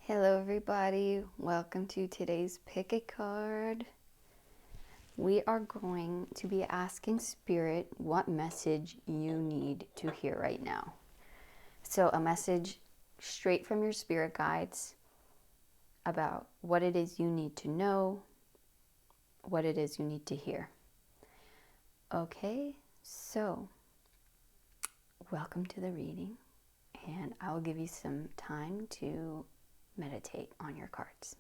Hello everybody, welcome to today's pick a card. We are going to be asking Spirit what message you need to hear right now. So a message straight from your spirit guides about what it is you need to know, what it is you need to hear. Okay, so welcome to the reading, and I will give you some time to meditate on your cards.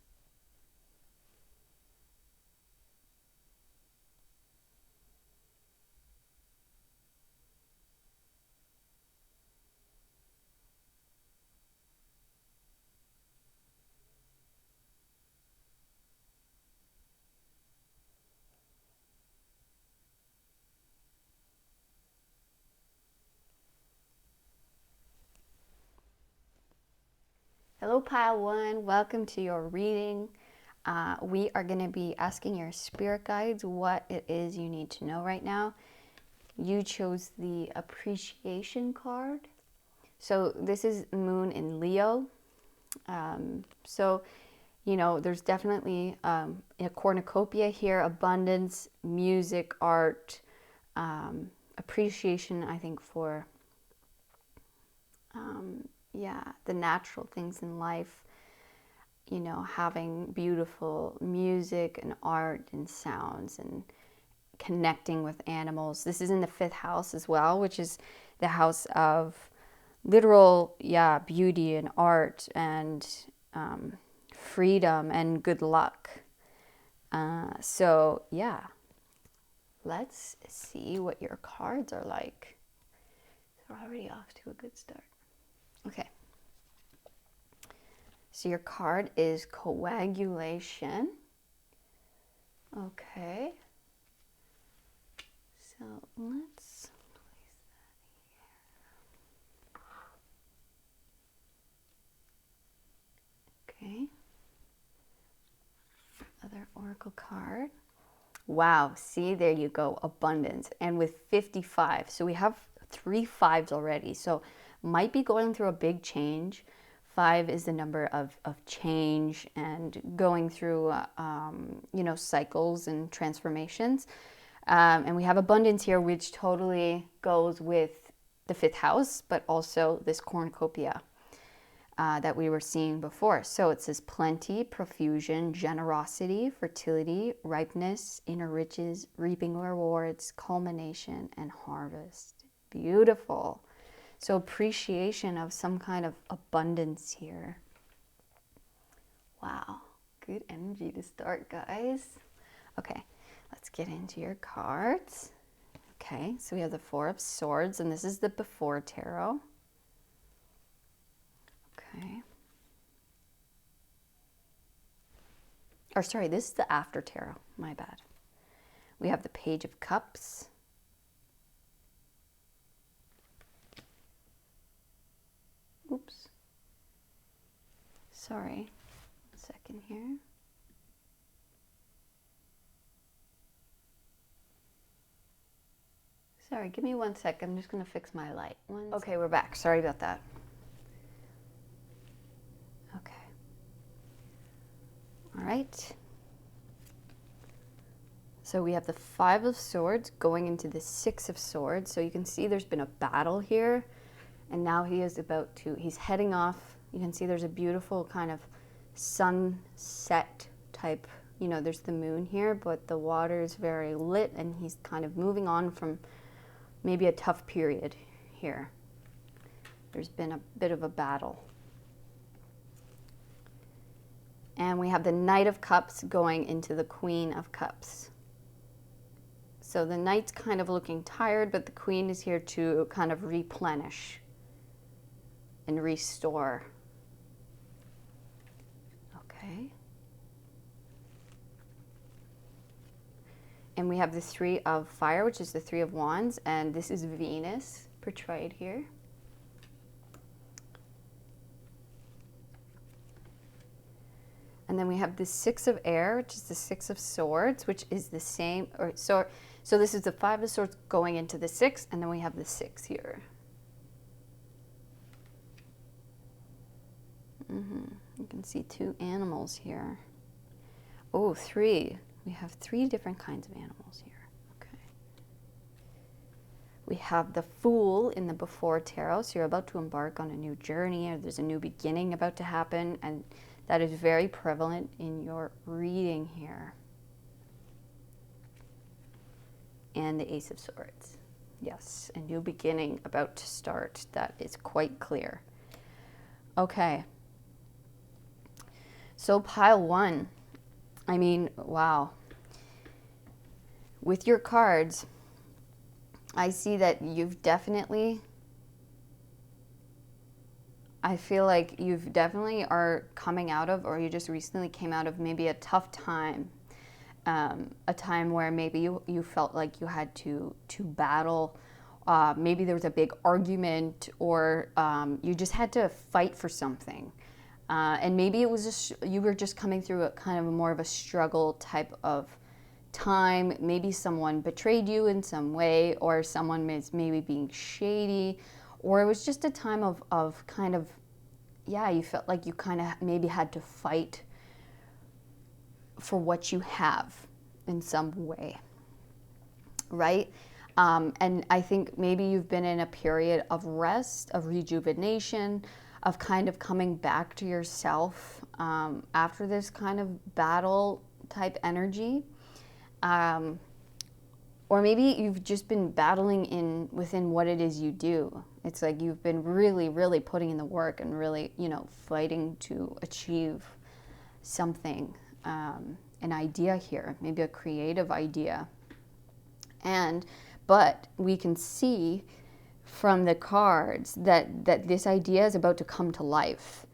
Hello Pile 1, welcome to your reading. We are going to be asking your spirit guides what it is you need to know right now. You chose the appreciation card. So this is Moon in Leo. There's definitely a cornucopia here, abundance, music, art, appreciation, I think, for the natural things in life, having beautiful music and art and sounds and connecting with animals. This is in the 5th house as well, which is the house of literal, beauty and art and freedom and good luck. Let's see what your cards are like. They're already off to a good start. Okay. So your card is coagulation. Okay. So let's place that here. Okay. Other oracle card. Wow, see, there you go, abundance. And with 55, so we have 3 5s already. So might be going through a big change. 5 is the number of change and going through, cycles and transformations. And we have abundance here, which totally goes with the 5th house, but also this cornucopia that we were seeing before. So it says plenty, profusion, generosity, fertility, ripeness, inner riches, reaping rewards, culmination, and harvest. Beautiful. So appreciation of some kind of abundance here. Wow, good energy to start, guys. Okay, let's get into your cards. Okay, so we have the 4 of Swords, and this is the before tarot. Okay. Or sorry, this is the after tarot, my bad. We have the Page of Cups. Oops. Sorry. 1 second here. Sorry, give me 1 sec. I'm just going to fix my light. Okay, we're back. Sorry about that. Okay. All right. So we have the 5 of Swords going into the 6 of Swords. So you can see there's been a battle here. And now he is he's heading off. You can see there's a beautiful kind of sunset type, there's the moon here, but the water is very lit and he's kind of moving on from maybe a tough period here. There's been a bit of a battle. And we have the Knight of Cups going into the Queen of Cups. So the Knight's kind of looking tired, but the Queen is here to kind of replenish and restore. Okay. And we have the 3 of Fire, which is the 3 of Wands, and this is Venus portrayed here. And then we have the 6 of Air, which is the 6 of Swords, which is the same. So this is the 5 of Swords going into the 6, and then we have the 6 here. You can see 2 animals here. Oh, 3. We have 3 different kinds of animals here. Okay. We have the Fool in the Before Tarot. So you're about to embark on a new journey, or there's a new beginning about to happen, and that is very prevalent in your reading here. And the Ace of Swords. Yes, a new beginning about to start. That is quite clear. Okay. So pile 1. I mean, wow. With your cards, I see that you've definitely, I feel like you've definitely are coming out of, or you just recently came out of maybe a tough time. A time where maybe you felt like you had to battle. Maybe there was a big argument, or you just had to fight for something. And maybe it was you were just coming through a kind of more of a struggle type of time. Maybe someone betrayed you in some way, or someone is maybe being shady, or it was just a time of kind of, yeah, you felt like you kind of maybe had to fight for what you have in some way, right? And I think maybe you've been in a period of rest, of rejuvenation, of kind of coming back to yourself after this kind of battle type energy. Or maybe you've just been battling within what it is you do. It's like you've been really, really putting in the work and really, fighting to achieve something, an idea here, maybe a creative idea. But we can see from the cards that this idea is about to come to life.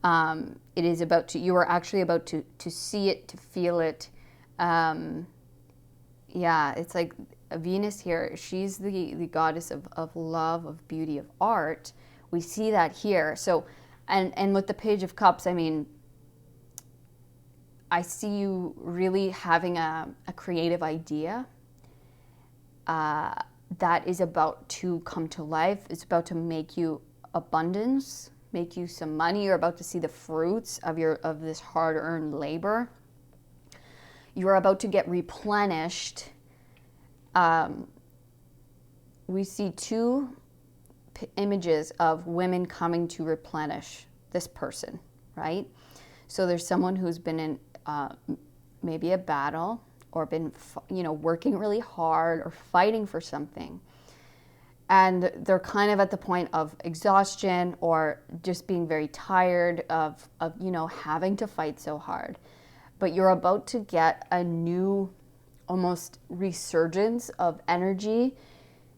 It is about to, you are actually about to see it, to feel it. Yeah, it's like Venus here, she's the goddess of love, of beauty, of art. We see that here. So, and with the Page of Cups, I mean, I see you really having a creative idea that is about to come to life. It's about to make you abundance, make you some money. You're about to see the fruits of this hard-earned labor. You're about to get replenished. We see 2 images of women coming to replenish this person, right? So there's someone who's been in maybe a battle, or been, working really hard or fighting for something. And they're kind of at the point of exhaustion, or just being very tired of having to fight so hard. But you're about to get a new, almost resurgence of energy,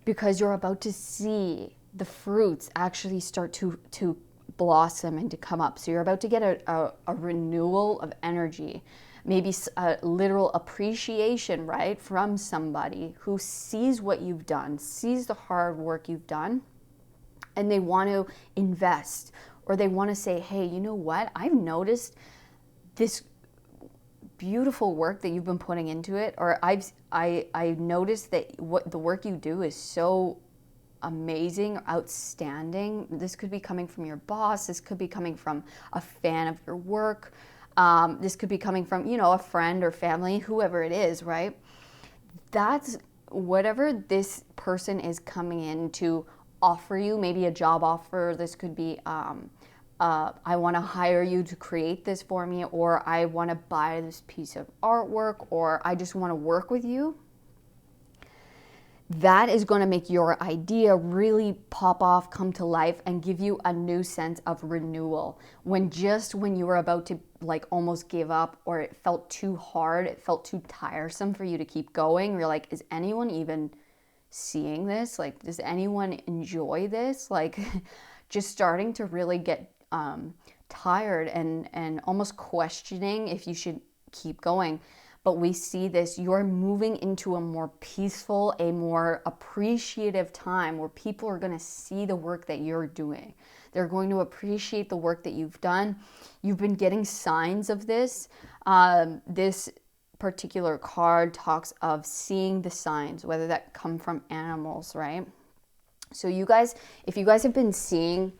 because you're about to see the fruits actually start to blossom and to come up. So you're about to get a renewal of energy, maybe a literal appreciation, right, from somebody who sees what you've done, sees the hard work you've done, and they want to invest, or they want to say, hey, you know what, I've noticed this beautiful work that you've been putting into it, or I've noticed that what the work you do is so amazing, outstanding. This could be coming from your boss. This could be coming from a fan of your work. This could be coming from, a friend or family, whoever it is, right? That's whatever this person is coming in to offer you, maybe a job offer. This could be, I want to hire you to create this for me, or I want to buy this piece of artwork, or I just want to work with you. That is going to make your idea really pop off, come to life, and give you a new sense of renewal. When you were about to almost give up, or it felt too hard, it felt too tiresome for you to keep going, you're like, is anyone even seeing this? Does anyone enjoy this? Just starting to really get tired and almost questioning if you should keep going. But we see this, you're moving into a more peaceful, a more appreciative time where people are going to see the work that you're doing. They're going to appreciate the work that you've done. You've been getting signs of this. This particular card talks of seeing the signs, whether that come from animals, right? So you guys, if you guys have been seeing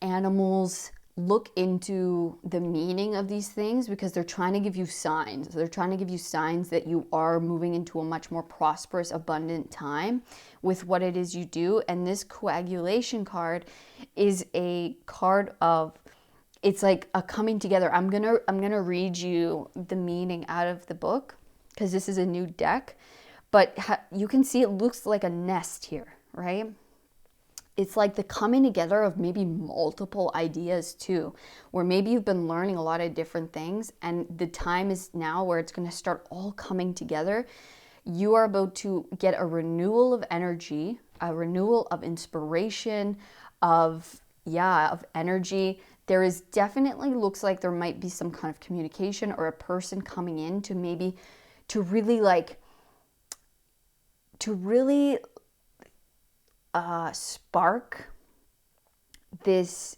animals look into the meaning of these things because they're trying to give you signs. They're trying to give you signs that you are moving into a much more prosperous, abundant time with what it is you do. And this coagulation card is a card of, it's like a coming together. I'm gonna read you the meaning out of the book because this is a new deck, but you can see it looks like a nest here, right? It's like the coming together of maybe multiple ideas too, where maybe you've been learning a lot of different things and the time is now where it's going to start all coming together. You are about to get a renewal of energy, a renewal of inspiration, of energy. There is definitely looks like there might be some kind of communication or a person coming in to maybe to really spark this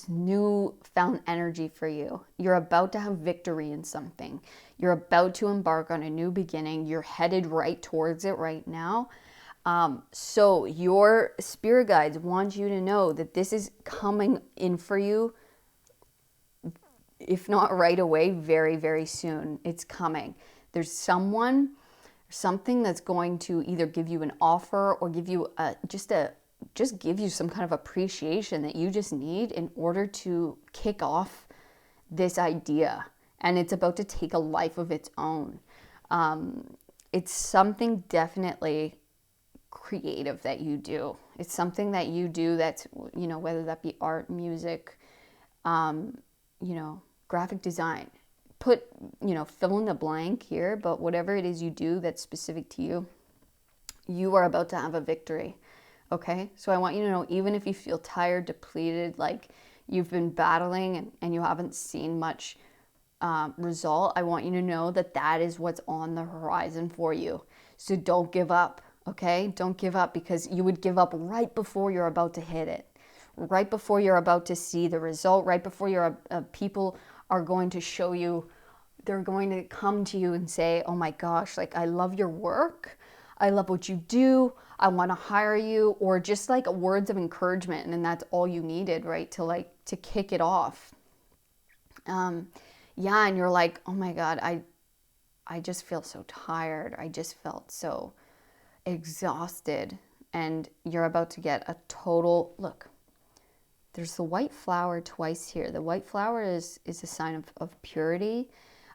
new found energy for you. You're about to have victory in something. You're about to embark on a new beginning. You're headed right towards it right now. So your spirit guides want you to know that this is coming in for you, if not right away, very, very soon. It's coming. There's something that's going to either give you an offer or give you just give you some kind of appreciation that you just need in order to kick off this idea. And it's about to take a life of its own. It's something definitely creative that you do. It's something that you do that's, whether that be art, music, graphic design. Put, fill in the blank here, but whatever it is you do that's specific to you, you are about to have a victory. Okay? So I want you to know, even if you feel tired, depleted, like you've been battling and you haven't seen much result, I want you to know that that is what's on the horizon for you. So don't give up. Okay? Don't give up, because you would give up right before you're about to hit it, right before you're about to see the result, right before your people are going to show you, they're going to come to you and say, oh my gosh, like, I love your work. I love what you do. I want to hire you, or just like words of encouragement. And then that's all you needed, right? To kick it off. And you're like, oh my God, I just feel so tired. I just felt so exhausted. And you're about to get a total, look, there's the white flower twice here. The white flower is a sign of purity,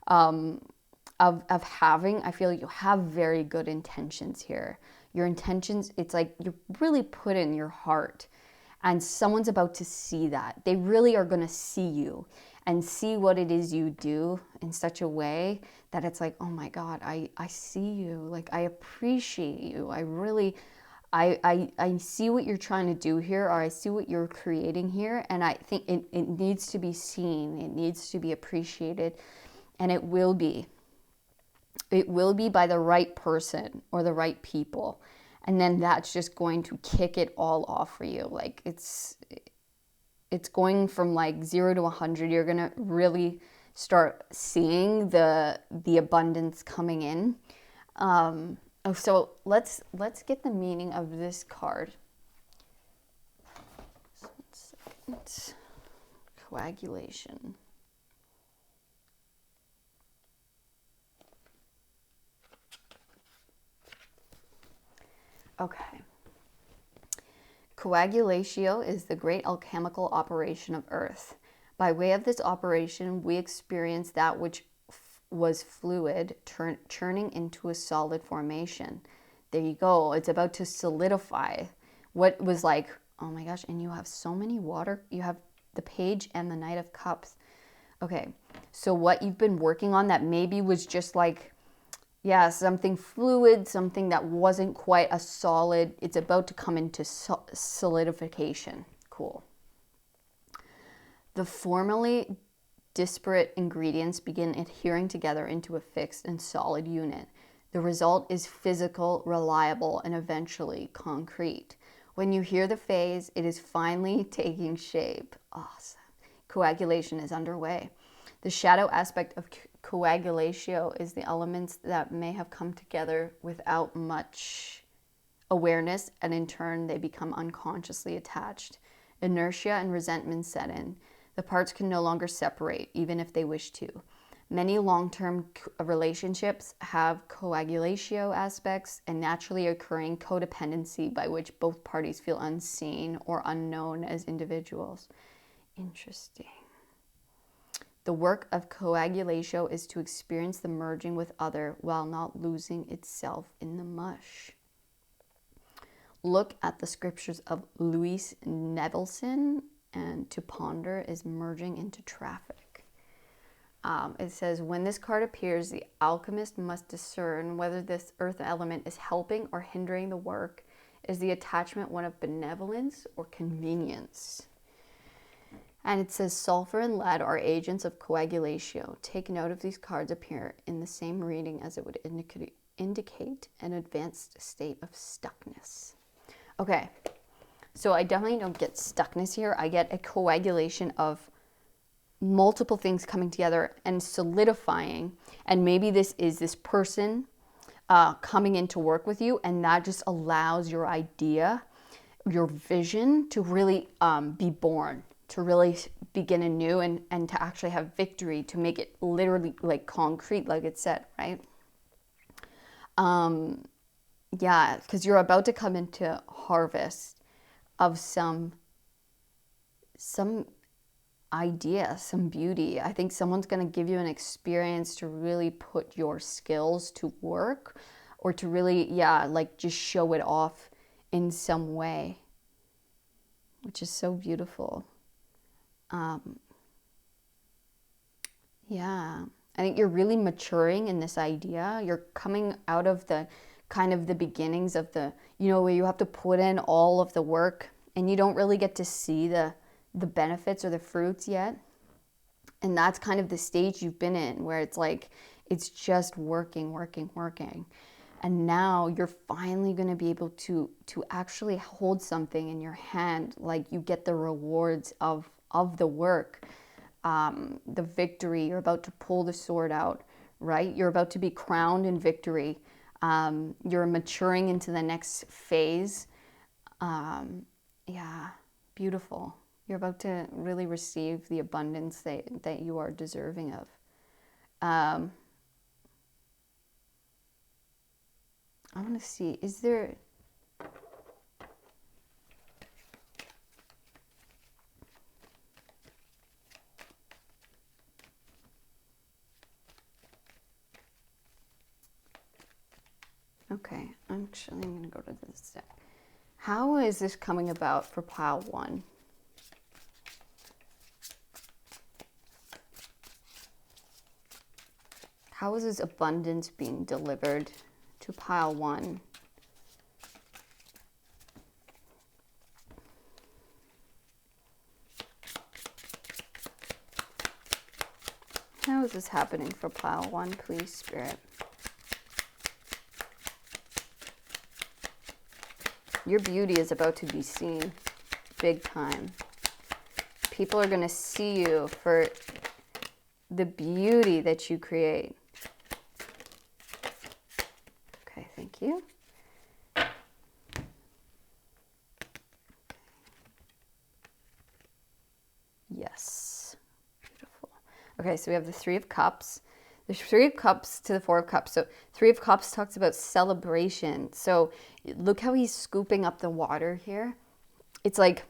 of having, I feel like you have very good intentions here. Your intentions, it's like you really put in your heart, and someone's about to see that. They really are going to see you and see what it is you do in such a way that it's like, oh my God, I see you. Like, I appreciate you. I see what you're trying to do here, or I see what you're creating here, and I think it needs to be seen. It needs to be appreciated, and it will be. It will be by the right person or the right people, and then that's just going to kick it all off for you. Like, it's going from like 0 to 100. You're gonna really start seeing the abundance coming in. So let's get the meaning of this card. So 1 second. Coagulation. Okay. Coagulatio is the great alchemical operation of Earth. By way of this operation, we experience that which was fluid churning into a solid formation. There you go. It's about to solidify what was like, oh my gosh, and you have so many water. You have the Page and the Knight of Cups. Okay, so what you've been working on that maybe was just like, something fluid, something that wasn't quite a solid, it's about to come into solidification. Cool. The formerly disparate ingredients begin adhering together into a fixed and solid unit. The result is physical, reliable, and eventually concrete. When you hear the phase, it is finally taking shape. Awesome. Coagulation is underway. The shadow aspect of coagulatio is the elements that may have come together without much awareness, and in turn they become unconsciously attached Inertia and resentment set in. The parts can no longer separate, even if they wish to. Many long-term relationships have coagulatio aspects and naturally occurring codependency by which both parties feel unseen or unknown as individuals. Interesting. The work of coagulatio is to experience the merging with other while not losing itself in the mush. Look at the scriptures of Louis Nevelson, and to ponder is merging into traffic. It says, when this card appears, the alchemist must discern whether this earth element is helping or hindering the work. Is the attachment one of benevolence or convenience? And it says, sulfur and lead are agents of coagulatio. Take note if these cards appear in the same reading as it would indicate an advanced state of stuckness. Okay, so I definitely don't get stuckness here. I get a coagulation of multiple things coming together and solidifying. And maybe this is this person coming in to work with you, and that just allows your idea, your vision to really be born, to really begin anew and to actually have victory, to make it literally like concrete, like it said, right? Yeah, because you're about to come into harvest of some idea, some beauty. I think someone's going to give you an experience to really put your skills to work, or to really, yeah, like just show it off in some way, which is so beautiful. Yeah, I think you're really maturing in this idea. You're coming out of the kind of the beginnings of the, you know, where you have to put in all of the work and you don't really get to see the benefits or the fruits yet. And that's kind of the stage you've been in, where it's like, it's just working. And now you're finally going to be able to actually hold something in your hand, like you get the rewards of the work, the victory. You're about to pull the sword out, right? You're about to be crowned in victory. You're maturing into the next phase. Yeah, beautiful. You're about to really receive the abundance that you are deserving of. I want to see, is there... Okay, I'm going to go to this deck. How is this coming about for pile 1? How is this abundance being delivered to pile 1? How is this happening for pile 1, please, Spirit? Your beauty is about to be seen big time. People are going to see you for the beauty that you create. Okay, thank you. Yes, beautiful. Okay, so we have the Three of Cups. The Three of Cups to the Four of Cups. So Three of Cups talks about celebration. So look how he's scooping up the water here. It's like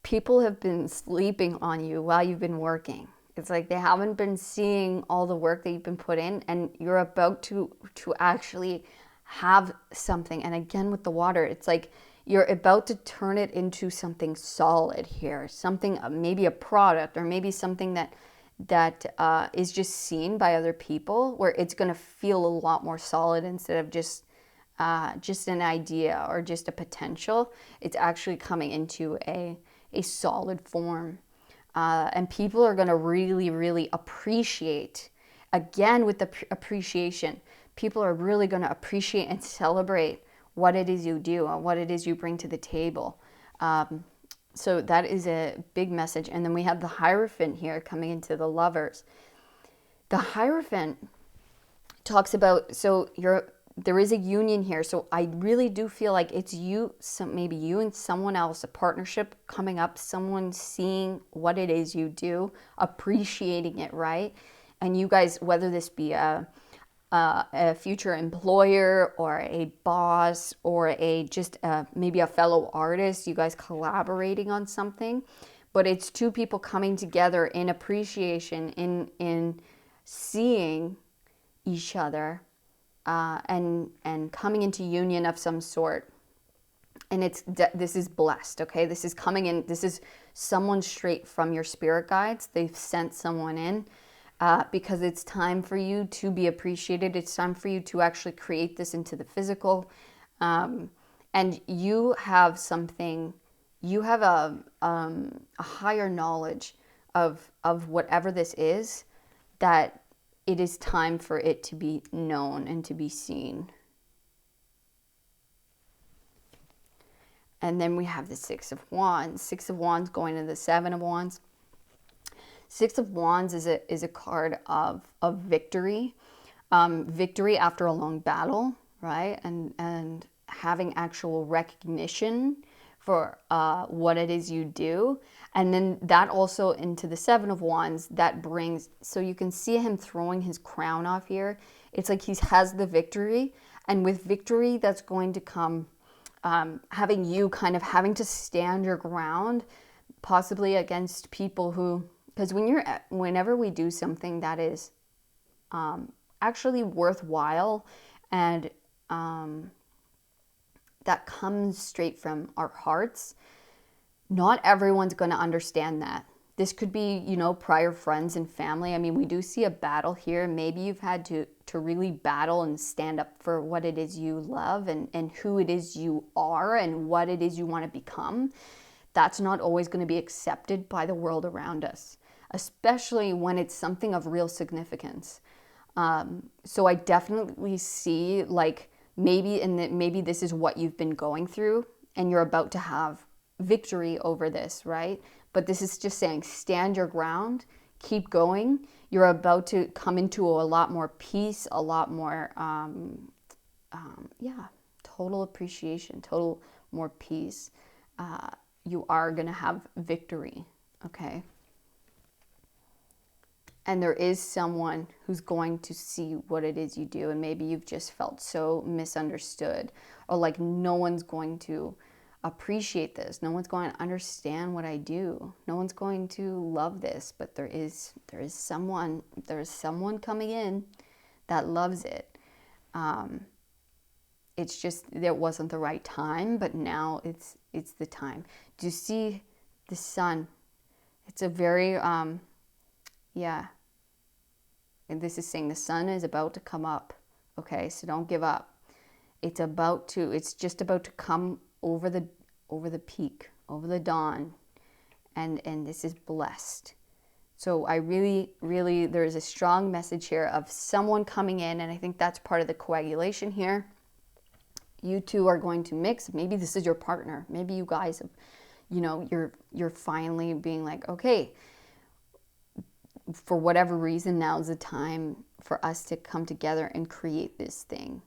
people have been sleeping on you while you've been working. It's like they haven't been seeing all the work that you've been put in, and you're about to actually have something. And again, with the water, it's like you're about to turn it into something solid here, something, maybe a product, or maybe something that is just seen by other people, where it's going to feel a lot more solid instead of just an idea or just a potential. It's actually coming into a solid form. And people are going to really, really appreciate, again with the appreciation, people are really going to appreciate and celebrate what it is you do and what it is you bring to the table. So that is a big message. And then we have the Hierophant here coming into the Lovers. The Hierophant talks about, so there is a union here. So I really do feel like it's you, maybe you and someone else, a partnership coming up, someone seeing what it is you do, appreciating it, right? And you guys, whether this be a future employer or a boss or maybe a fellow artist, you guys collaborating on something, but it's two people coming together in appreciation, in seeing each other, and coming into union of some sort. And this is blessed, okay? This is coming in. This is someone straight from your spirit guides. They've sent someone in. Because it's time for you to be appreciated. It's time for you to actually create this into the physical. And you have something, you have a higher knowledge of whatever this is, that it is time for it to be known and to be seen. And then we have the Six of Wands. Six of Wands going to the Seven of Wands. Six of Wands is a card of victory, victory after a long battle, right? And having actual recognition for what it is you do. And then that also into the Seven of Wands, that brings, so you can see him throwing his crown off here. It's like he has the victory, and with victory that's going to come having you kind of having to stand your ground, possibly against people who, because whenever we do something that is actually worthwhile and that comes straight from our hearts, not everyone's going to understand that. This could be, prior friends and family. I mean, we do see a battle here. Maybe you've had to really battle and stand up for what it is you love and who it is you are and what it is you want to become. That's not always going to be accepted by the world around us, especially when it's something of real significance. So I definitely see, like, maybe this is what you've been going through and you're about to have victory over this, right? But this is just saying, stand your ground, keep going. You're about to come into a lot more peace, a lot more, total appreciation, total more peace. You are going to have victory, okay? And there is someone who's going to see what it is you do. And maybe you've just felt so misunderstood, or like no one's going to appreciate this. No one's going to understand what I do. No one's going to love this. But there is someone coming in that loves it. It's just, it wasn't the right time, but now it's the time. Do you see the sun? It's a very, and this is saying the sun is about to come up. Okay, so don't give up. It's just about to come over the peak, over the dawn. And this is blessed. So I really, really, there is a strong message here of someone coming in, and I think that's part of the coagulation here. You two are going to mix. Maybe this is your partner. Maybe you guys have, you're finally being like, okay, for whatever reason, now's the time for us to come together and create this thing.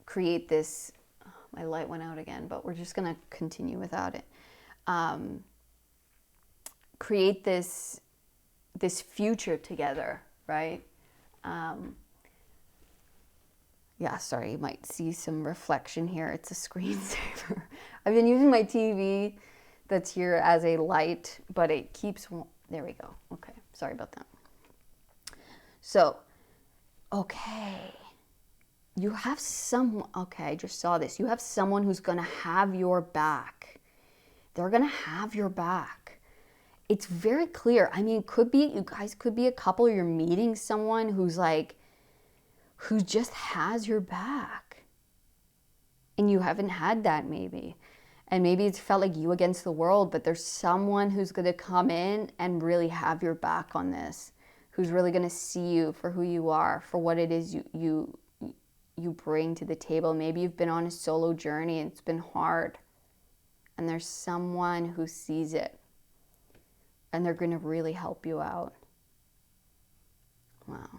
Create this, my light went out again, but we're just going to continue without it. Create this future together, right? Sorry, you might see some reflection here. It's a screensaver. I've been using my TV that's here as a light, but it keeps, there we go. Okay, sorry about that. So, okay. You have someone, okay, I just saw this. You have someone who's going to have your back. They're going to have your back. It's very clear. I mean, you guys could be a couple, you're meeting someone who just has your back. And you haven't had that maybe. And maybe it's felt like you against the world, but there's someone who's going to come in and really have your back on this, who's really going to see you for who you are, for what it is you bring to the table. Maybe you've been on a solo journey and it's been hard, and there's someone who sees it, and they're going to really help you out. Wow.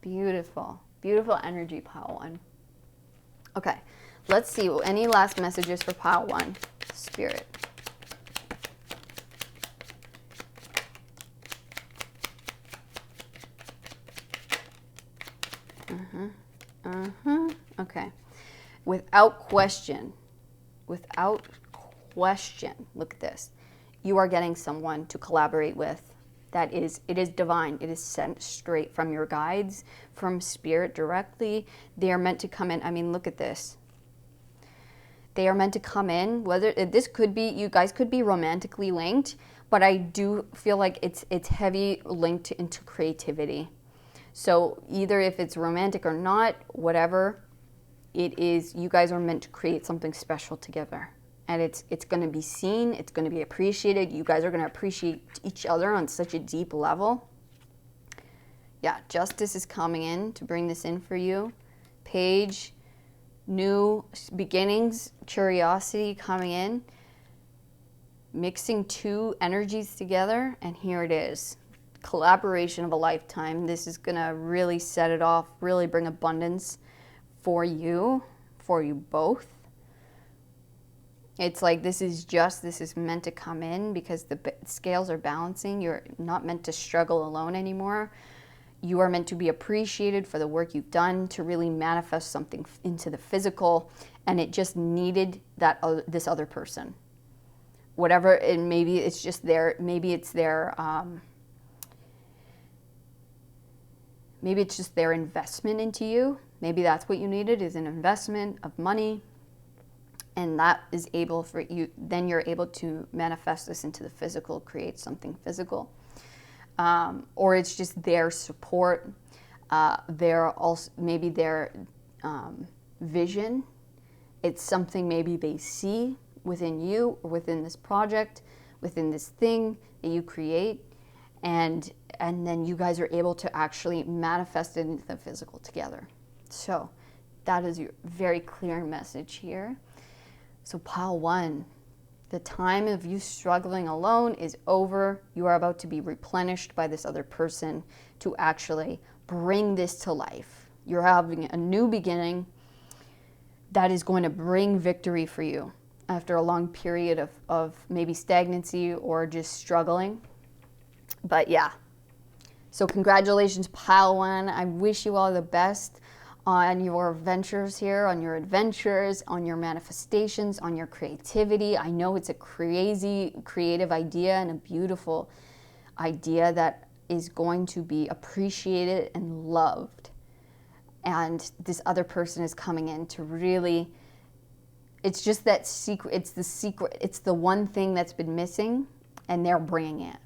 Beautiful. Beautiful energy, pile one. Okay, let's see. Any last messages for pile one? Spirit. Okay. Without question, look at this. You are getting someone to collaborate with. It is divine. It is sent straight from your guides, from spirit directly. They are meant to come in. I mean, look at this. They are meant to come in, whether this could be, you guys could be romantically linked, but I do feel like it's heavy linked into creativity. So either if it's romantic or not, whatever it is, you guys are meant to create something special together. And it's going to be seen, it's going to be appreciated. You guys are going to appreciate each other on such a deep level. Yeah, justice is coming in to bring this in for you. Page, new beginnings, curiosity coming in. Mixing two energies together, and here it is. Collaboration of a lifetime. This is going to really set it off, really bring abundance for you both. It's like this is meant to come in because the scales are balancing. You're not meant to struggle alone anymore. You are meant to be appreciated for the work you've done to really manifest something into the physical, and it just needed this other person. Whatever, and maybe it's just maybe it's their investment into you. Maybe that's what you needed, is an investment of money. And that is able for you, then you're able to manifest this into the physical, create something physical. Or it's just their support, their vision. It's something maybe they see within you or within this project, within this thing that you create. And then you guys are able to actually manifest it into the physical together. So that is your very clear message here. So pile one, the time of you struggling alone is over. You are about to be replenished by this other person to actually bring this to life. You're having a new beginning that is going to bring victory for you after a long period of maybe stagnancy or just struggling. But yeah, so congratulations, pile one. I wish you all the best on your ventures here, on your adventures, on your manifestations, on your creativity. I know it's a crazy creative idea and a beautiful idea that is going to be appreciated and loved. And this other person is coming in to really, it's just that secret, it's the one thing that's been missing, and they're bringing it.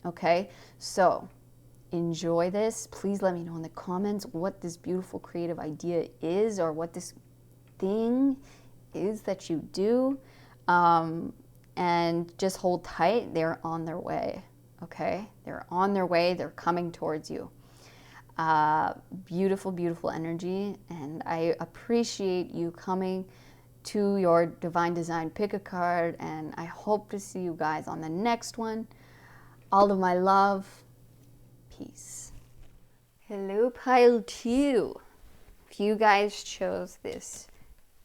Okay, so enjoy this. Please let me know in the comments what this beautiful creative idea is, or what this thing is that you do. And just hold tight. They're on their way. Okay, they're on their way. They're coming towards you. Beautiful, beautiful energy. And I appreciate you coming to your Divine Design pick a card. And I hope to see you guys on the next one. All of my love. Peace. Hello, pile two. If you guys chose this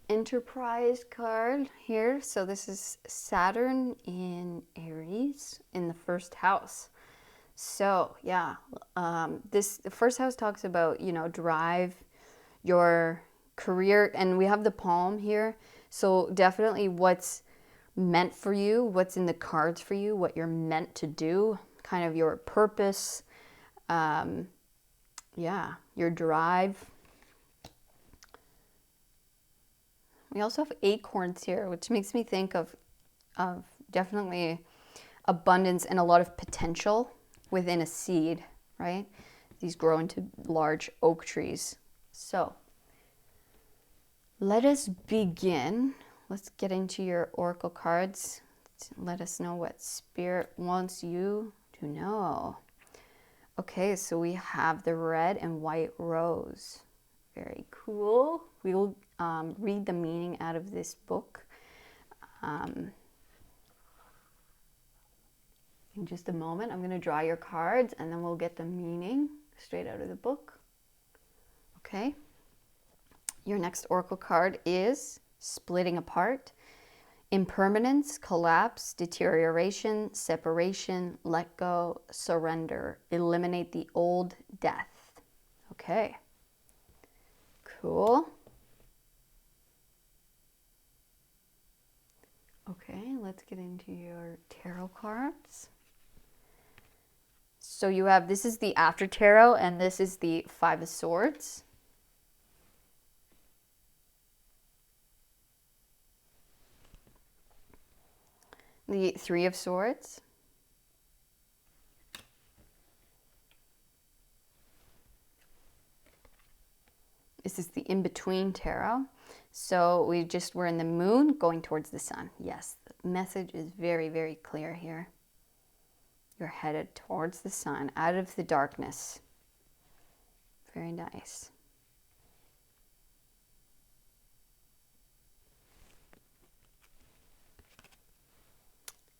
Enterprise card here, so this is Saturn in Aries in the first house. So yeah, the first house talks about, drive, your career, and we have the palm here. So definitely what's meant for you, what's in the cards for you, what you're meant to do, kind of your purpose. Your drive. We also have acorns here, which makes me think of definitely abundance and a lot of potential within a seed, right? These grow into large oak trees. So let us begin. Let's get into your oracle cards. Let us know what Spirit wants you to know. Okay, so we have the red and white rose. Very cool. We will read the meaning out of this book in just a moment. I'm going to draw your cards, and then we'll get the meaning straight out of the book. Okay. Your next oracle card is splitting apart. Impermanence, collapse, deterioration, separation, let go, surrender. Eliminate the old, death. Okay. Cool. Okay, let's get into your tarot cards. So you have, this is the after tarot, and this is the Five of Swords. The Three of Swords. This is the in-between tarot. So we're in the moon going towards the sun. Yes, the message is very, very clear here. You're headed towards the sun, out of the darkness. Very nice.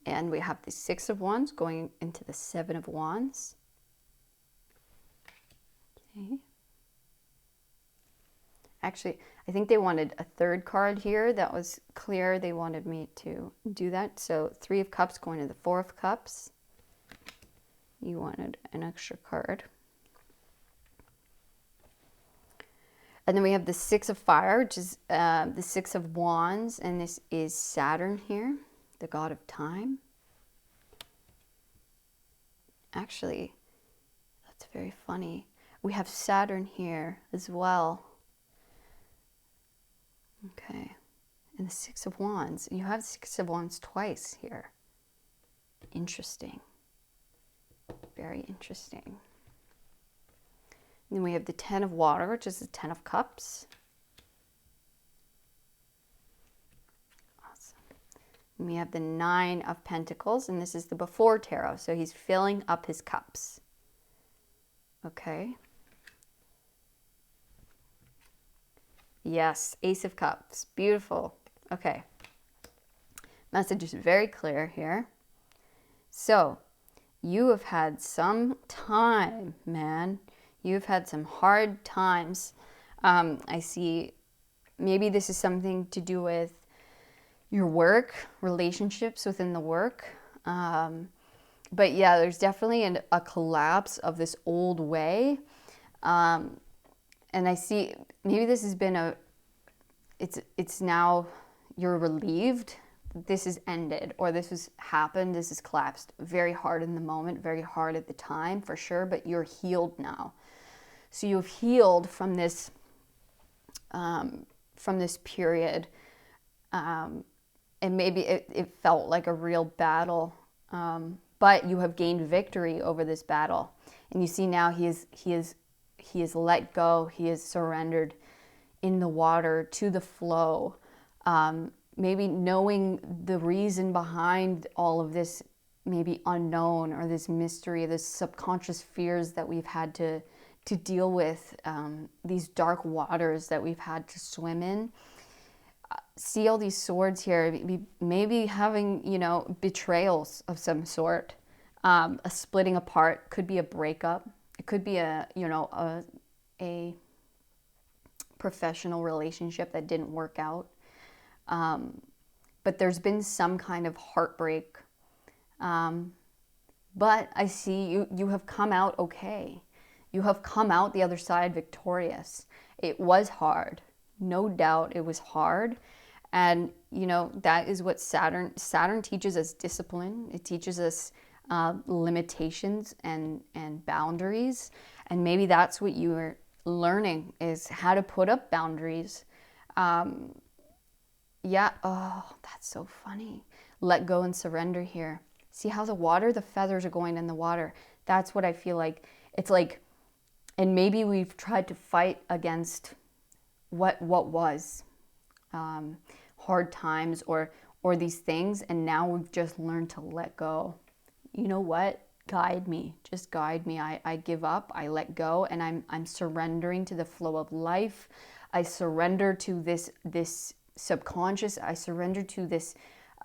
And we have the Six of Wands going into the Seven of Wands. Okay. Actually, I think they wanted a third card here. That was clear. They wanted me to do that. So Three of Cups going to the Four of Cups. You wanted an extra card. And then we have the Six of Fire, which is the Six of Wands. And this is Saturn here, the god of time. Actually, that's very funny. We have Saturn here as well. Okay. And the Six of Wands. You have Six of Wands twice here. Interesting. Very interesting. And then we have the Ten of Water, which is the Ten of Cups. Awesome. And we have the Nine of Pentacles, and this is the before tarot. So he's filling up his cups. Okay. Yes, Ace of Cups. Beautiful. Okay. Message is very clear here. So, you have had some time, man. You've had some hard times. I see maybe this is something to do with your work, relationships within the work. But yeah, there's definitely a collapse of this old way. And I see maybe this has been it's now you're relieved that this has ended, or this has happened, this has collapsed. Very hard in the moment, very hard at the time for sure, but you're healed now. So you've healed from this period, and maybe it felt like a real battle, but you have gained victory over this battle, and you see now he is let go, he is surrendered in the water to the flow. Maybe knowing the reason behind all of this, maybe unknown, or this mystery, this subconscious fears that we've had to deal with, these dark waters that we've had to swim in. See all these swords here, maybe having, betrayals of some sort, a splitting apart, could be a breakup. It could be a professional relationship that didn't work out. But there's been some kind of heartbreak. But I see you have come out okay. You have come out the other side victorious. It was hard. No doubt it was hard. And, that is what Saturn teaches us: discipline. It teaches us limitations and boundaries. And maybe that's what you are learning, is how to put up boundaries. Yeah, oh, that's so funny. Let go and surrender here. See how the feathers are going in the water. That's what I feel like. It's like, and maybe we've tried to fight against what was hard times or these things, and now we've just learned to let go. You know what? Guide me. Just guide me. I give up. I let go, and I'm surrendering to the flow of life. I surrender to this subconscious. I surrender to this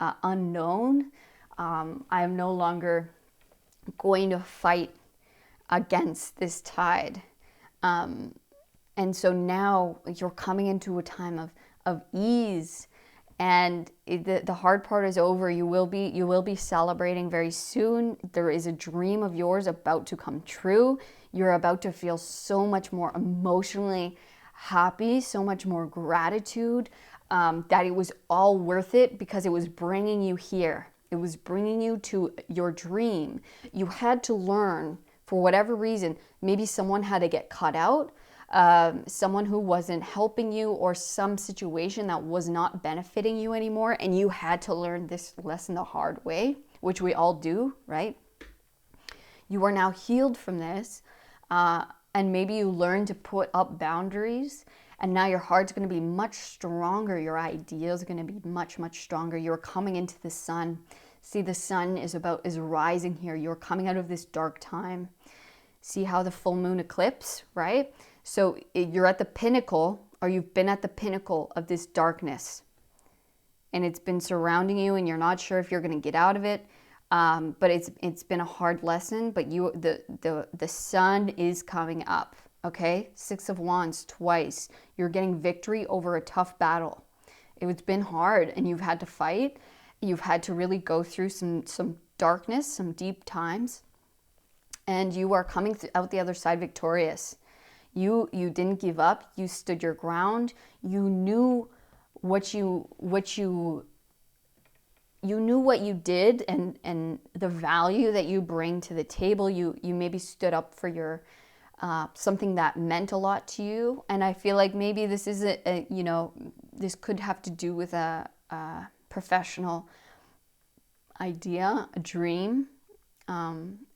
unknown. I am no longer going to fight against this tide. And so now you're coming into a time of ease, and the hard part is over. You will be celebrating very soon. There is a dream of yours about to come true. You're about to feel so much more emotionally happy, so much more gratitude, that it was all worth it, because it was bringing you here. It was bringing you to your dream. You had to learn, for whatever reason, maybe someone had to get cut out, someone who wasn't helping you, or some situation that was not benefiting you anymore, and you had to learn this lesson the hard way, which we all do, right? You are now healed from this, and maybe you learn to put up boundaries, and now your heart's going to be much stronger. Your ideas are going to be much, much stronger. You're coming into the sun. See, the sun is rising here. You're coming out of this dark time. See how the full moon eclipse, right? So you're at the pinnacle, or you've been at the pinnacle of this darkness, and it's been surrounding you, and you're not sure if you're going to get out of it. But it's been a hard lesson. But the sun is coming up. Okay, 6 of Wands twice. You're getting victory over a tough battle. It's been hard, and you've had to fight. You've had to really go through some darkness, some deep times, and you are coming out the other side victorious. You didn't give up. You stood your ground. You knew what you knew what you did, and the value that you bring to the table. You maybe stood up for your something that meant a lot to you. And I feel like maybe this is this could have to do with a professional idea, a dream,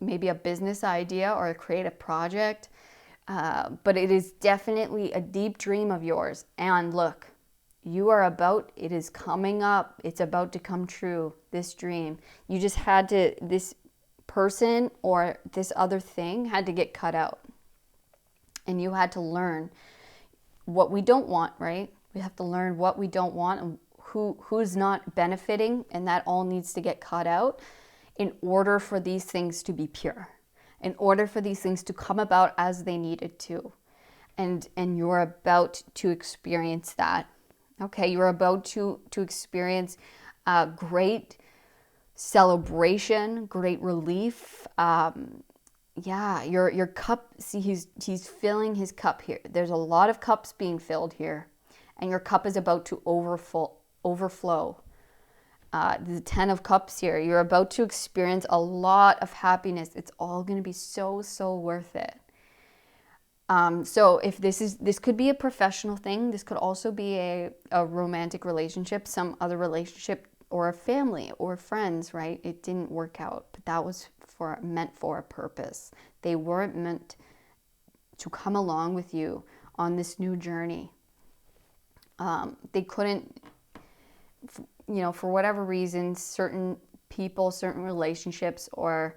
maybe a business idea or a creative project. But it is definitely a deep dream of yours. And look, it is coming up. It's about to come true, this dream. You just had to, this person or this other thing had to get cut out. And you had to learn what we don't want, right? We have to learn what we don't want and who's not benefiting, and that all needs to get cut out in order for these things to be pure, in order for these things to come about as they needed to. And you're about to experience that. Okay, you're about to experience great celebration, great relief. Your cup, see, he's filling his cup here. There's a lot of cups being filled here, and your cup is about to overflow. The 10 of Cups here, you're about to experience a lot of happiness. It's all going to be so worth it. So if this could be a professional thing, this could also be a romantic relationship, some other relationship, or a family or friends, right? It didn't work out, but that was meant for a purpose. They weren't meant to come along with you on this new journey. They couldn't, for whatever reason, certain people, certain relationships, or,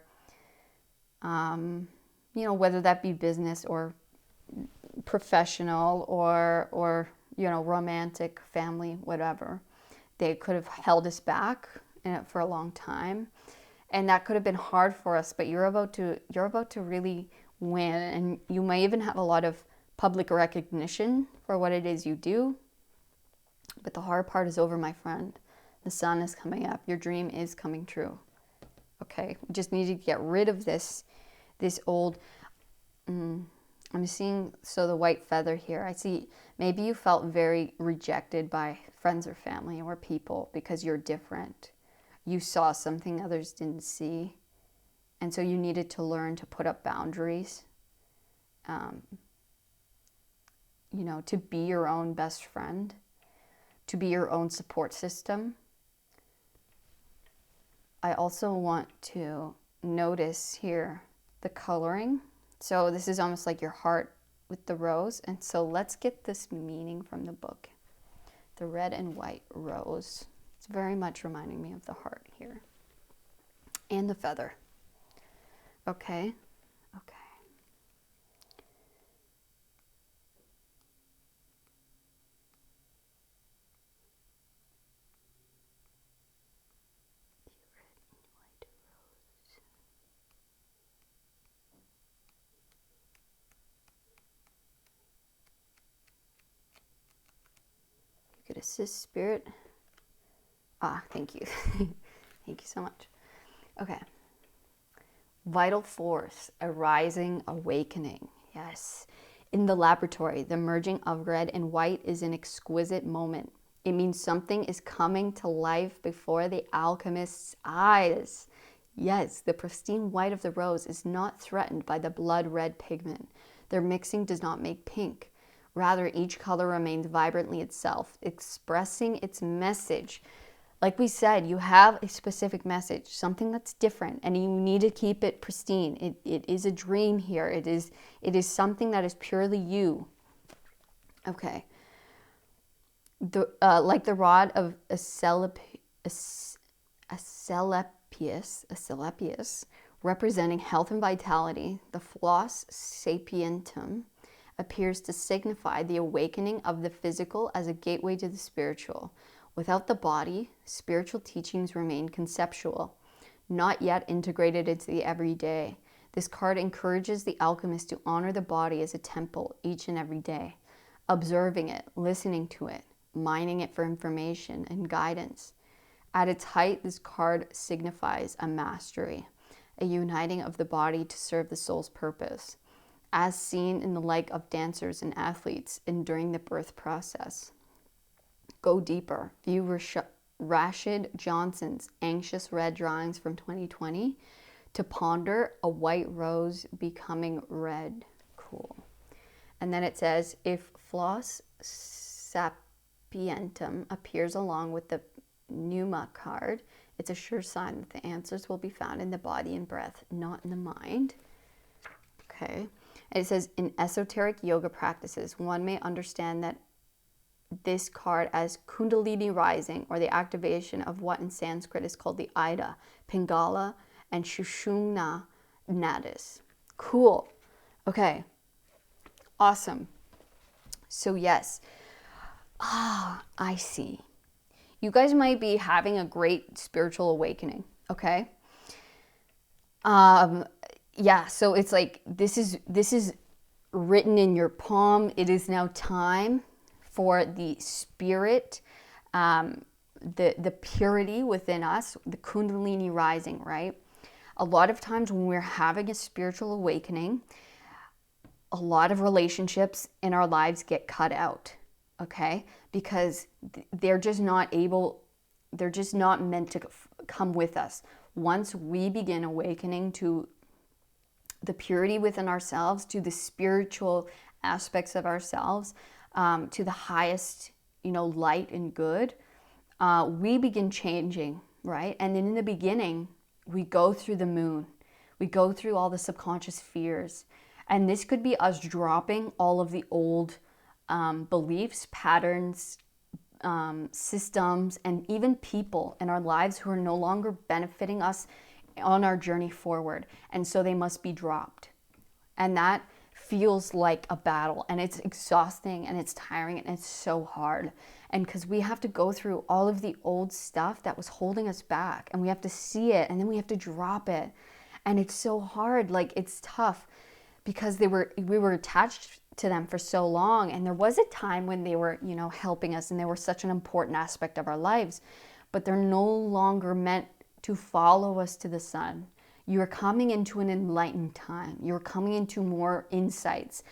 whether that be business or professional or romantic, family, whatever, they could have held us back for a long time, and that could have been hard for us. But you're about to really win, and you may even have a lot of public recognition for what it is you do. But the hard part is over, my friend. The sun is coming up. Your dream is coming true. Okay, we just need to get rid of this old. I'm seeing, so the white feather here, I see maybe you felt very rejected by friends or family or people because you're different. You saw something others didn't see. And so you needed to learn to put up boundaries, to be your own best friend, to be your own support system. I also want to notice here the coloring. So this is almost like your heart with the rose. And so let's get this meaning from the book. The red and white rose. It's very much reminding me of the heart here. And the feather. Okay. Okay. Good assist, Spirit. Thank you. Thank you so much. Okay. Vital force, arising, awakening. Yes. In the laboratory, the merging of red and white is an exquisite moment. It means something is coming to life before the alchemist's eyes. Yes, the pristine white of the rose is not threatened by the blood red pigment. Their mixing does not make pink. Rather, each color remains vibrantly itself, expressing its message. Like we said, you have a specific message, something that's different, and you need to keep it pristine. It is a dream here. It is something that is purely you. Okay. Like the rod of Asclepius, representing health and vitality, the floss sapientum appears to signify the awakening of the physical as a gateway to the spiritual. Without the body, spiritual teachings remain conceptual, not yet integrated into the everyday. This card encourages the alchemist to honor the body as a temple each and every day, observing it, listening to it, mining it for information and guidance. At its height, this card signifies a mastery, a uniting of the body to serve the soul's purpose, as seen in the like of dancers and athletes during the birth process. Go deeper. View Rashid Johnson's Anxious Red drawings from 2020 to ponder a white rose becoming red. Cool. And then it says, if floss sapientum appears along with the pneuma card, it's a sure sign that the answers will be found in the body and breath, not in the mind. Okay. And it says, in esoteric yoga practices, one may understand that this card as Kundalini rising, or the activation of what in Sanskrit is called the Ida, Pingala, and Shushumna nadis. Cool. Okay. Awesome. So yes. I see. You guys might be having a great spiritual awakening. Okay. Yeah. So it's like, this is written in your palm. It is now time for the spirit, the purity within us, the Kundalini rising, right? A lot of times when we're having a spiritual awakening, a lot of relationships in our lives get cut out, okay? Because they're just not meant to come with us. Once we begin awakening to the purity within ourselves, to the spiritual aspects of ourselves, to the highest, light and good, we begin changing, right? And then in the beginning, we go through the moon. We go through all the subconscious fears. And this could be us dropping all of the old beliefs, patterns, systems, and even people in our lives who are no longer benefiting us on our journey forward. And so they must be dropped. And that feels like a battle, and it's exhausting, and it's tiring, and it's so hard. And because we have to go through all of the old stuff that was holding us back, and we have to see it, and then we have to drop it. And it's so hard. Like, it's tough because we were attached to them for so long. And there was a time when they were, helping us, and they were such an important aspect of our lives, but they're no longer meant to follow us to the sun. You're coming into an enlightened time. You're coming into more insights.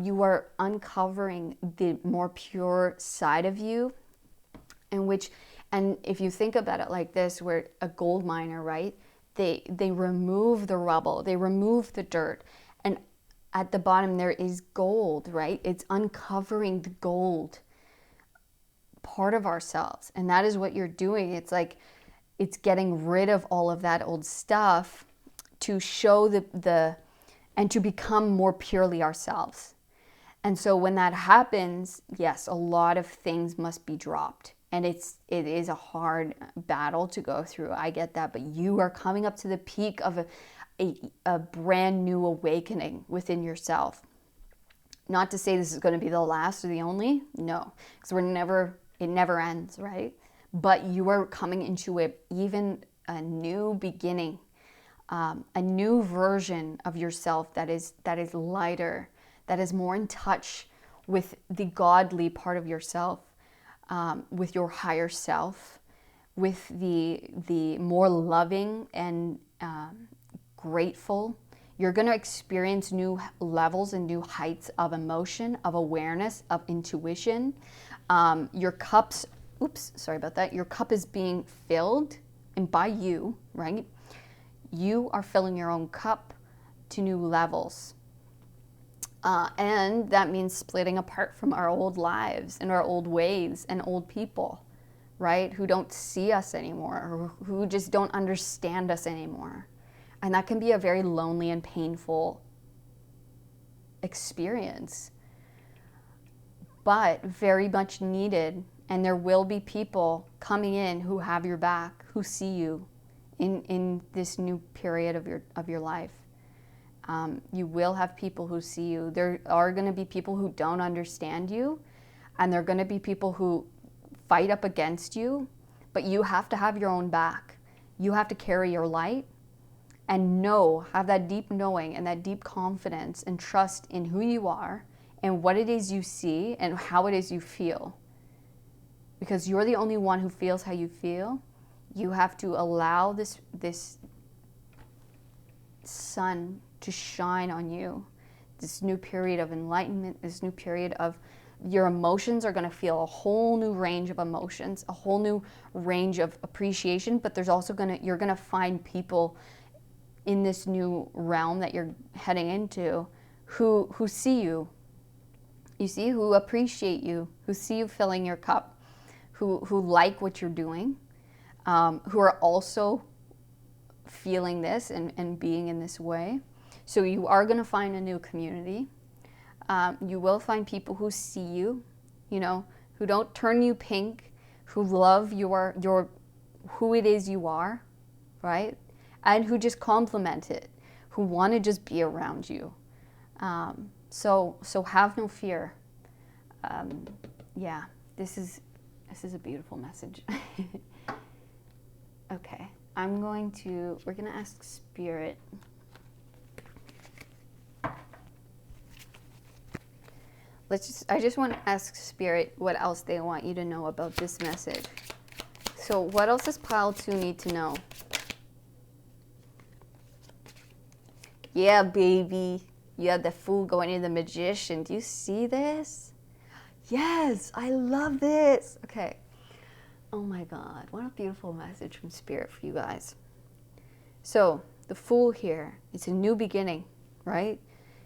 You are uncovering the more pure side of you, and if you think about it like this, where a gold miner, right? They remove the rubble, they remove the dirt, and at the bottom there is gold, right? It's uncovering the gold part of ourselves, and that is what you're doing. It's like, it's getting rid of all of that old stuff to show and to become more purely ourselves. And so when that happens, yes, a lot of things must be dropped. And it is a hard battle to go through. I get that, but you are coming up to the peak of a brand new awakening within yourself. Not to say this is going to be the last or the only, no, because it never ends, right? But you are coming into even a new beginning, a new version of yourself that is lighter, that is more in touch with the godly part of yourself. with your higher self, with the more loving and grateful. You're going to experience new levels and new heights of emotion, of awareness, of intuition. Your cups, oops, sorry about that. Your cup is being filled, and by you, right? You are filling your own cup to new levels. And that means splitting apart from our old lives and our old ways and old people, right? Who don't see us anymore, or who just don't understand us anymore. And that can be a very lonely and painful experience, but very much needed. And there will be people coming in who have your back, who see you in this new period of your life. You will have people who see you. There are going to be people who don't understand you, and there are going to be people who fight up against you, but you have to have your own back. You have to carry your light and have that deep knowing and that deep confidence and trust in who you are and what it is you see and how it is you feel. Because you're the only one who feels how you feel. You have to allow this sun to shine on you. This new period of enlightenment, this new period of your emotions are going to feel a whole new range of emotions, a whole new range of appreciation, but there's also you're going to find people in this new realm that you're heading into who see you. You see, who appreciate you, who see you filling your cup, who like what you're doing, who are also feeling this and being in this way. So you are going to find a new community. You will find people who see you, who don't turn you pink, who love your who it is you are, right? And who just compliment it, who want to just be around you. So have no fear. Yeah, this is a beautiful message. Okay, we're going to ask Spirit. I just want to ask Spirit what else they want you to know about this message. So what else does pile 2 need to know? Yeah, baby. You have the Fool going into the Magician. Do you see this? Yes, I love this. Okay. Oh my God, what a beautiful message from Spirit for you guys. So the Fool here, it's a new beginning, right?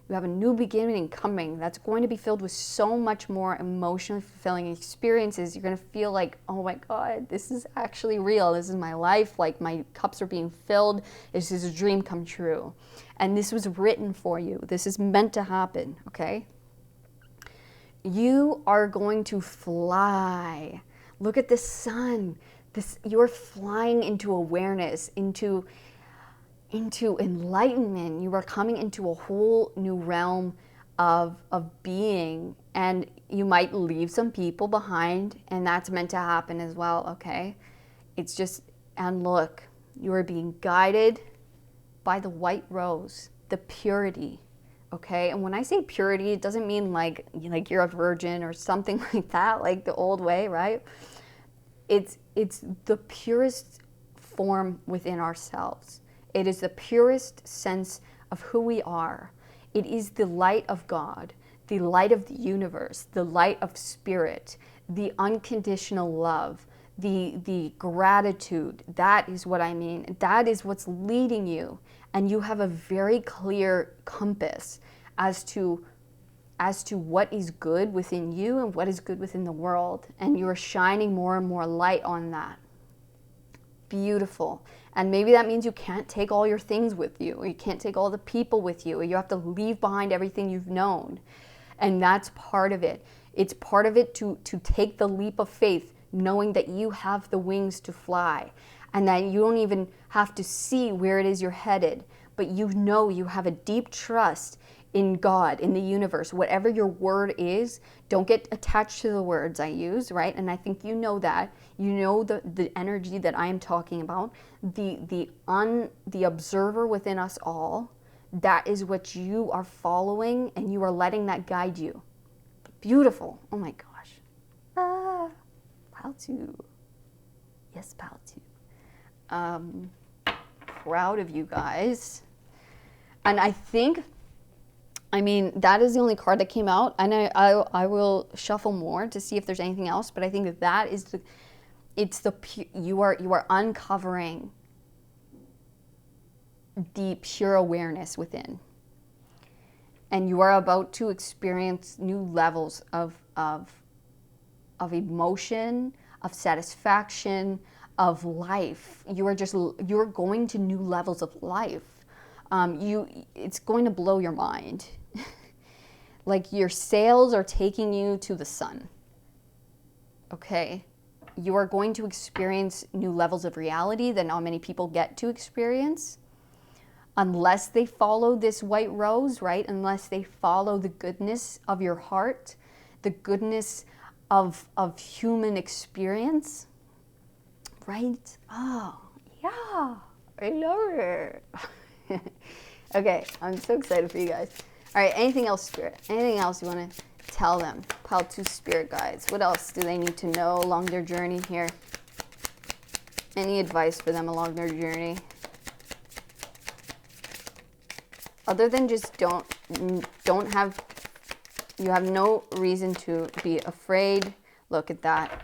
You have a new beginning coming that's going to be filled with so much more emotionally fulfilling experiences. You're going to feel like, oh my God, this is actually real. This is my life. Like, my cups are being filled. This is a dream come true. And this was written for you. This is meant to happen, okay? You are going to fly. Look at the sun. You're flying into awareness, into enlightenment. You are coming into a whole new realm of being, and you might leave some people behind, and that's meant to happen as well, okay? It's just, and look, you are being guided by the white rose, the purity, okay? And when I say purity, it doesn't mean like you're a virgin or something like that, like the old way, right? It's the purest form within ourselves. It is the purest sense of who we are. It is the light of God, the light of the universe, the light of spirit, the unconditional love, the gratitude. That is what I mean. That is what's leading you. And you have a very clear compass as to what is good within you and what is good within the world. And you are shining more and more light on that. Beautiful. And maybe that means you can't take all your things with you, or you can't take all the people with you, or you have to leave behind everything you've known. And that's part of it. It's part of it to take the leap of faith, knowing that you have the wings to fly, and that you don't even have to see where it is you're headed, but you know you have a deep trust in God, in the universe. Whatever your word is, don't get attached to the words I use, right? And I think you know that. You know the energy that I am talking about, the observer within us all. That is what you are following, and you are letting that guide you. Beautiful. Oh my gosh. Pile 2. Yes, pile 2. Proud of you guys. And I mean, that is the only card that came out. And I will shuffle more to see if there's anything else. But I think that is you are uncovering the pure awareness within. And you are about to experience new levels of emotion, of satisfaction, of life. You're going to new levels of life. It's going to blow your mind. Like your sails are taking you to the sun. Okay? You are going to experience new levels of reality that not many people get to experience. Unless they follow this white rose, right? Unless they follow the goodness of your heart, the goodness of human experience, right? Oh, yeah, I love it. Okay, I'm so excited for you guys. All right, anything else, Spirit? Anything else you want to tell them? Pile 2 Spirit guides. What else do they need to know along their journey here? Any advice for them along their journey? Other than just you have no reason to be afraid. Look at that.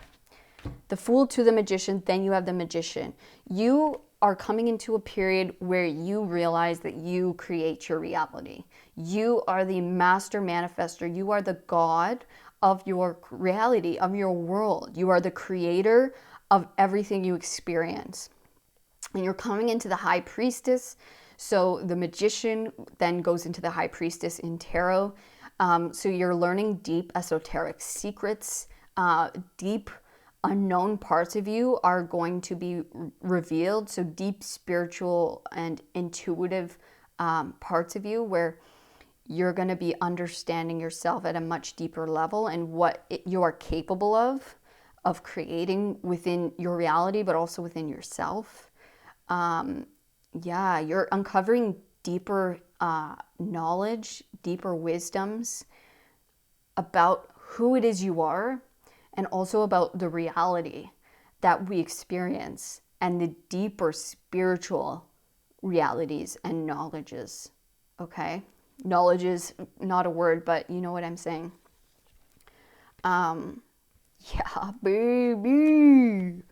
The Fool to the Magician, then you have the Magician. You are coming into a period where you realize that you create your reality. You are the master manifester. You are the God of your reality, of your world. You are the creator of everything you experience. And you're coming into the High Priestess. So the Magician then goes into the High Priestess in tarot. So you're learning deep esoteric secrets, deep unknown parts of you are going to be revealed. So deep spiritual and intuitive parts of you where you're going to be understanding yourself at a much deeper level and what you are capable of creating within your reality, but also within yourself. Yeah, you're uncovering deeper knowledge, deeper wisdoms about who it is you are, and also about the reality that we experience and the deeper spiritual realities and knowledges. Okay? Knowledge is not a word, but you know what I'm saying. Yeah, baby.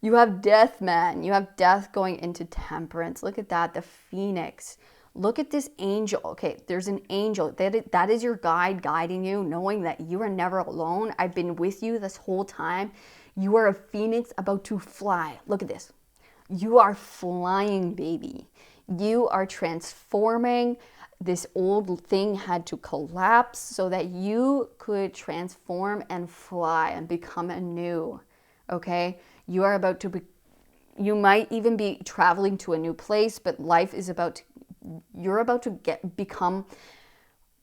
You have death, man. You have death going into temperance. Look at that, the phoenix. Look at this angel. Okay, there's an angel. That is your guide guiding you, knowing that you are never alone. I've been with you this whole time. You are a phoenix about to fly. Look at this. You are flying, baby. You are transforming. This old thing had to collapse so that you could transform and fly and become anew. Okay? You are about to be, you might even be traveling to a new place, but life is about to, you're about to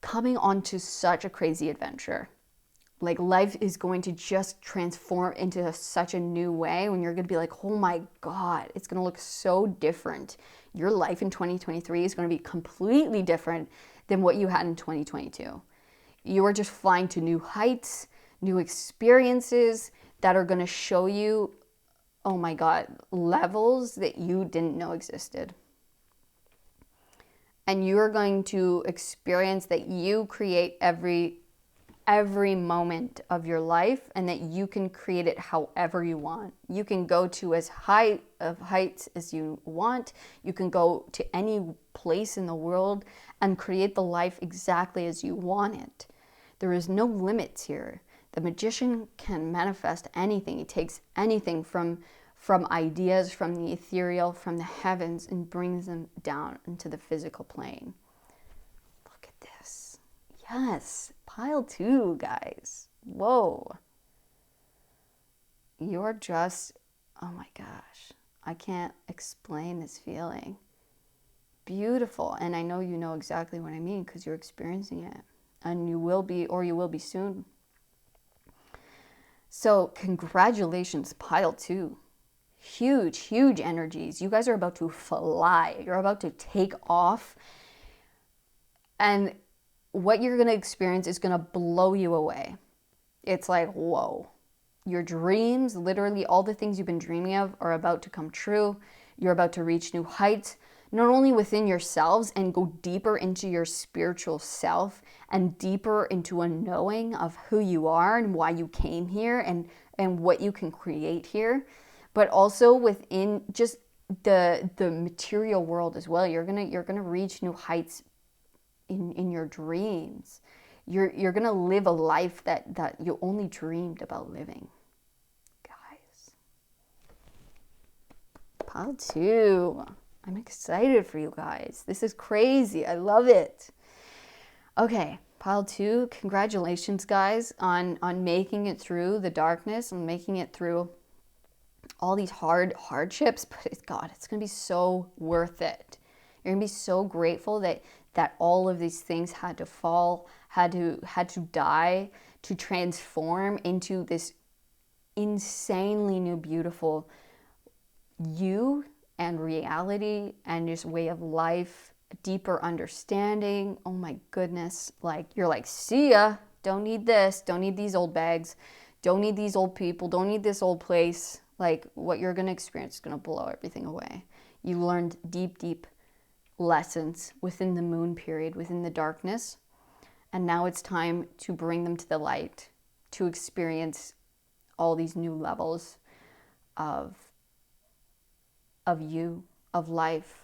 coming onto such a crazy adventure. Like life is going to just transform into such a new way when you're going to be like, oh my God, it's going to look so different. Your life in 2023 is going to be completely different than what you had in 2022. You are just flying to new heights, new experiences that are going to show you, oh my God, levels that you didn't know existed. And you're going to experience that you create every moment of your life and that you can create it however you want. You can go to as high of heights as you want. You can go to any place in the world and create the life exactly as you want it. There is no limits here. The magician can manifest anything. He takes anything from ideas, from the ethereal, from the heavens, and brings them down into the physical plane. Look at this. Yes, pile 2, guys. Whoa. You're just, oh my gosh. I can't explain this feeling. Beautiful. And I know you know exactly what I mean because you're experiencing it. And you will be, or you will be soon. So congratulations, pile 2. Huge, huge energies. You guys are about to fly. You're about to take off. And what you're going to experience is going to blow you away. It's like, whoa. Your dreams, literally all the things you've been dreaming of, are about to come true. You're about to reach new heights, not only within yourselves and go deeper into your spiritual self and deeper into a knowing of who you are and why you came here and what you can create here, but also within just the material world as well. You're gonna reach new heights in your dreams. You're gonna live a life that you only dreamed about living. Guys. Pile 2. I'm excited for you guys. This is crazy. I love it. Okay, pile 2. Congratulations, guys, on making it through the darkness and making it through all these hardships. But it's gonna be so worth it. You're gonna be so grateful that all of these things had to fall, had to die to transform into this insanely new, beautiful you and reality and just way of life, deeper understanding. Oh my goodness. Like, you're like, see ya. Don't need this. Don't need these old bags. Don't need these old people. Don't need this old place. Like, what you're going to experience is going to blow everything away. You learned deep lessons within the moon period, within the darkness. And now it's time to bring them to the light, to experience all these new levels of you, of life,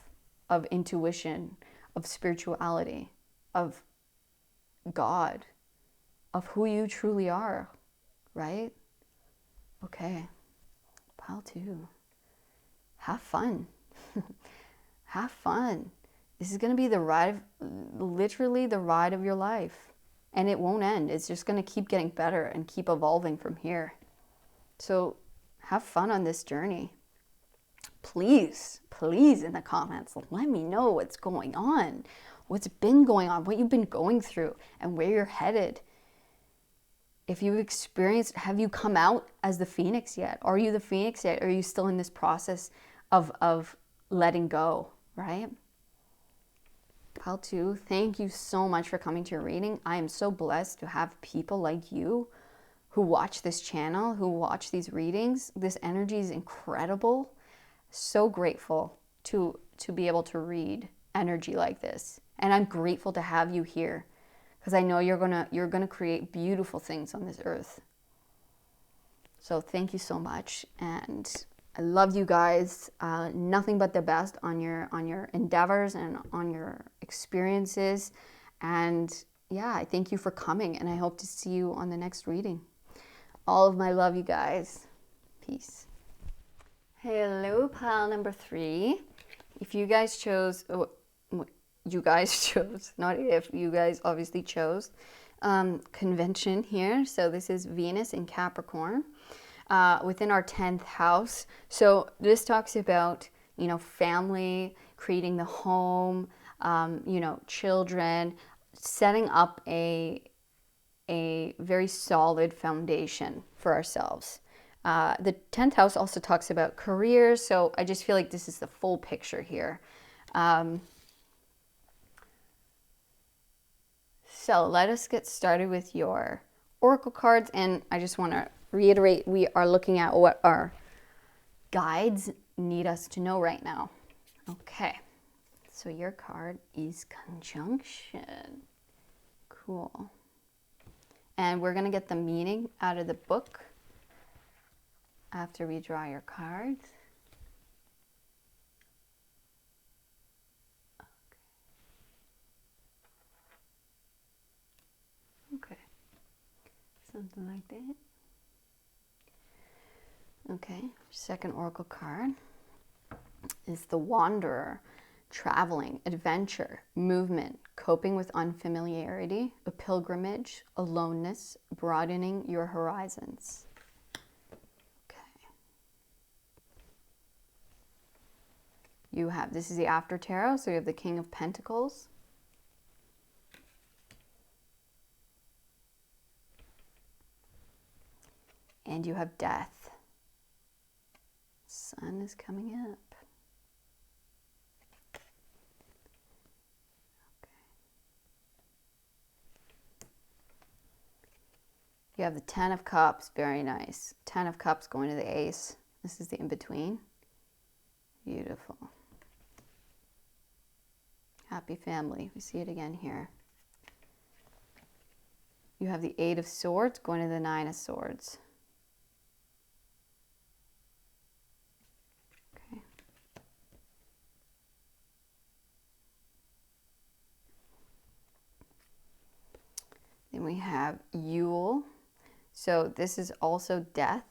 of intuition, of spirituality, of God, of who you truly are, right? Okay, pile 2. Have fun. Have fun. This is going to be the ride, literally the ride of your life. And it won't end. It's just going to keep getting better and keep evolving from here. So have fun on this journey. Please in the comments, let me know what's going on, what's been going on, what you've been going through, and where you're headed. If you've experienced, have you come out as the Phoenix yet? Are you the Phoenix yet? Or are you still in this process of letting go, right? Pile 2, thank you so much for coming to your reading. I am so blessed to have people like you who watch this channel, who watch these readings. This energy is incredible. So grateful to be able to read energy like this. And I'm grateful to have you here because I know you're gonna create beautiful things on this earth. So thank you so much, and I love you guys. Nothing but the best on your endeavors and on your experiences. And yeah, I thank you for coming, and I hope to see you on the next reading. All of my love, you guys. Peace. Hello, pile number 3. If you guys chose, you guys chose, not if, you guys obviously chose convention here. So this is Venus in Capricorn within our 10th house. So this talks about, family, creating the home, children, setting up a very solid foundation for ourselves. The 10th house also talks about careers, so I just feel like this is the full picture here. So let us get started with your oracle cards, and I just want to reiterate, we are looking at what our guides need us to know right now. Okay, so your card is conjunction. Cool. And we're going to get the meaning out of the book after we draw your cards. Okay. Something like that. Okay, second oracle card is the Wanderer. Traveling, adventure, movement, coping with unfamiliarity, a pilgrimage, aloneness, broadening your horizons. You have, this is the after tarot, so you have the King of Pentacles. And you have Death. Sun is coming up. You have the Ten of Cups, very nice. Ten of Cups going to the Ace. This is the in-between. Beautiful. Happy family. We see it again here. You have the Eight of Swords going to the Nine of Swords. Okay. Then we have Yule. So this is also death.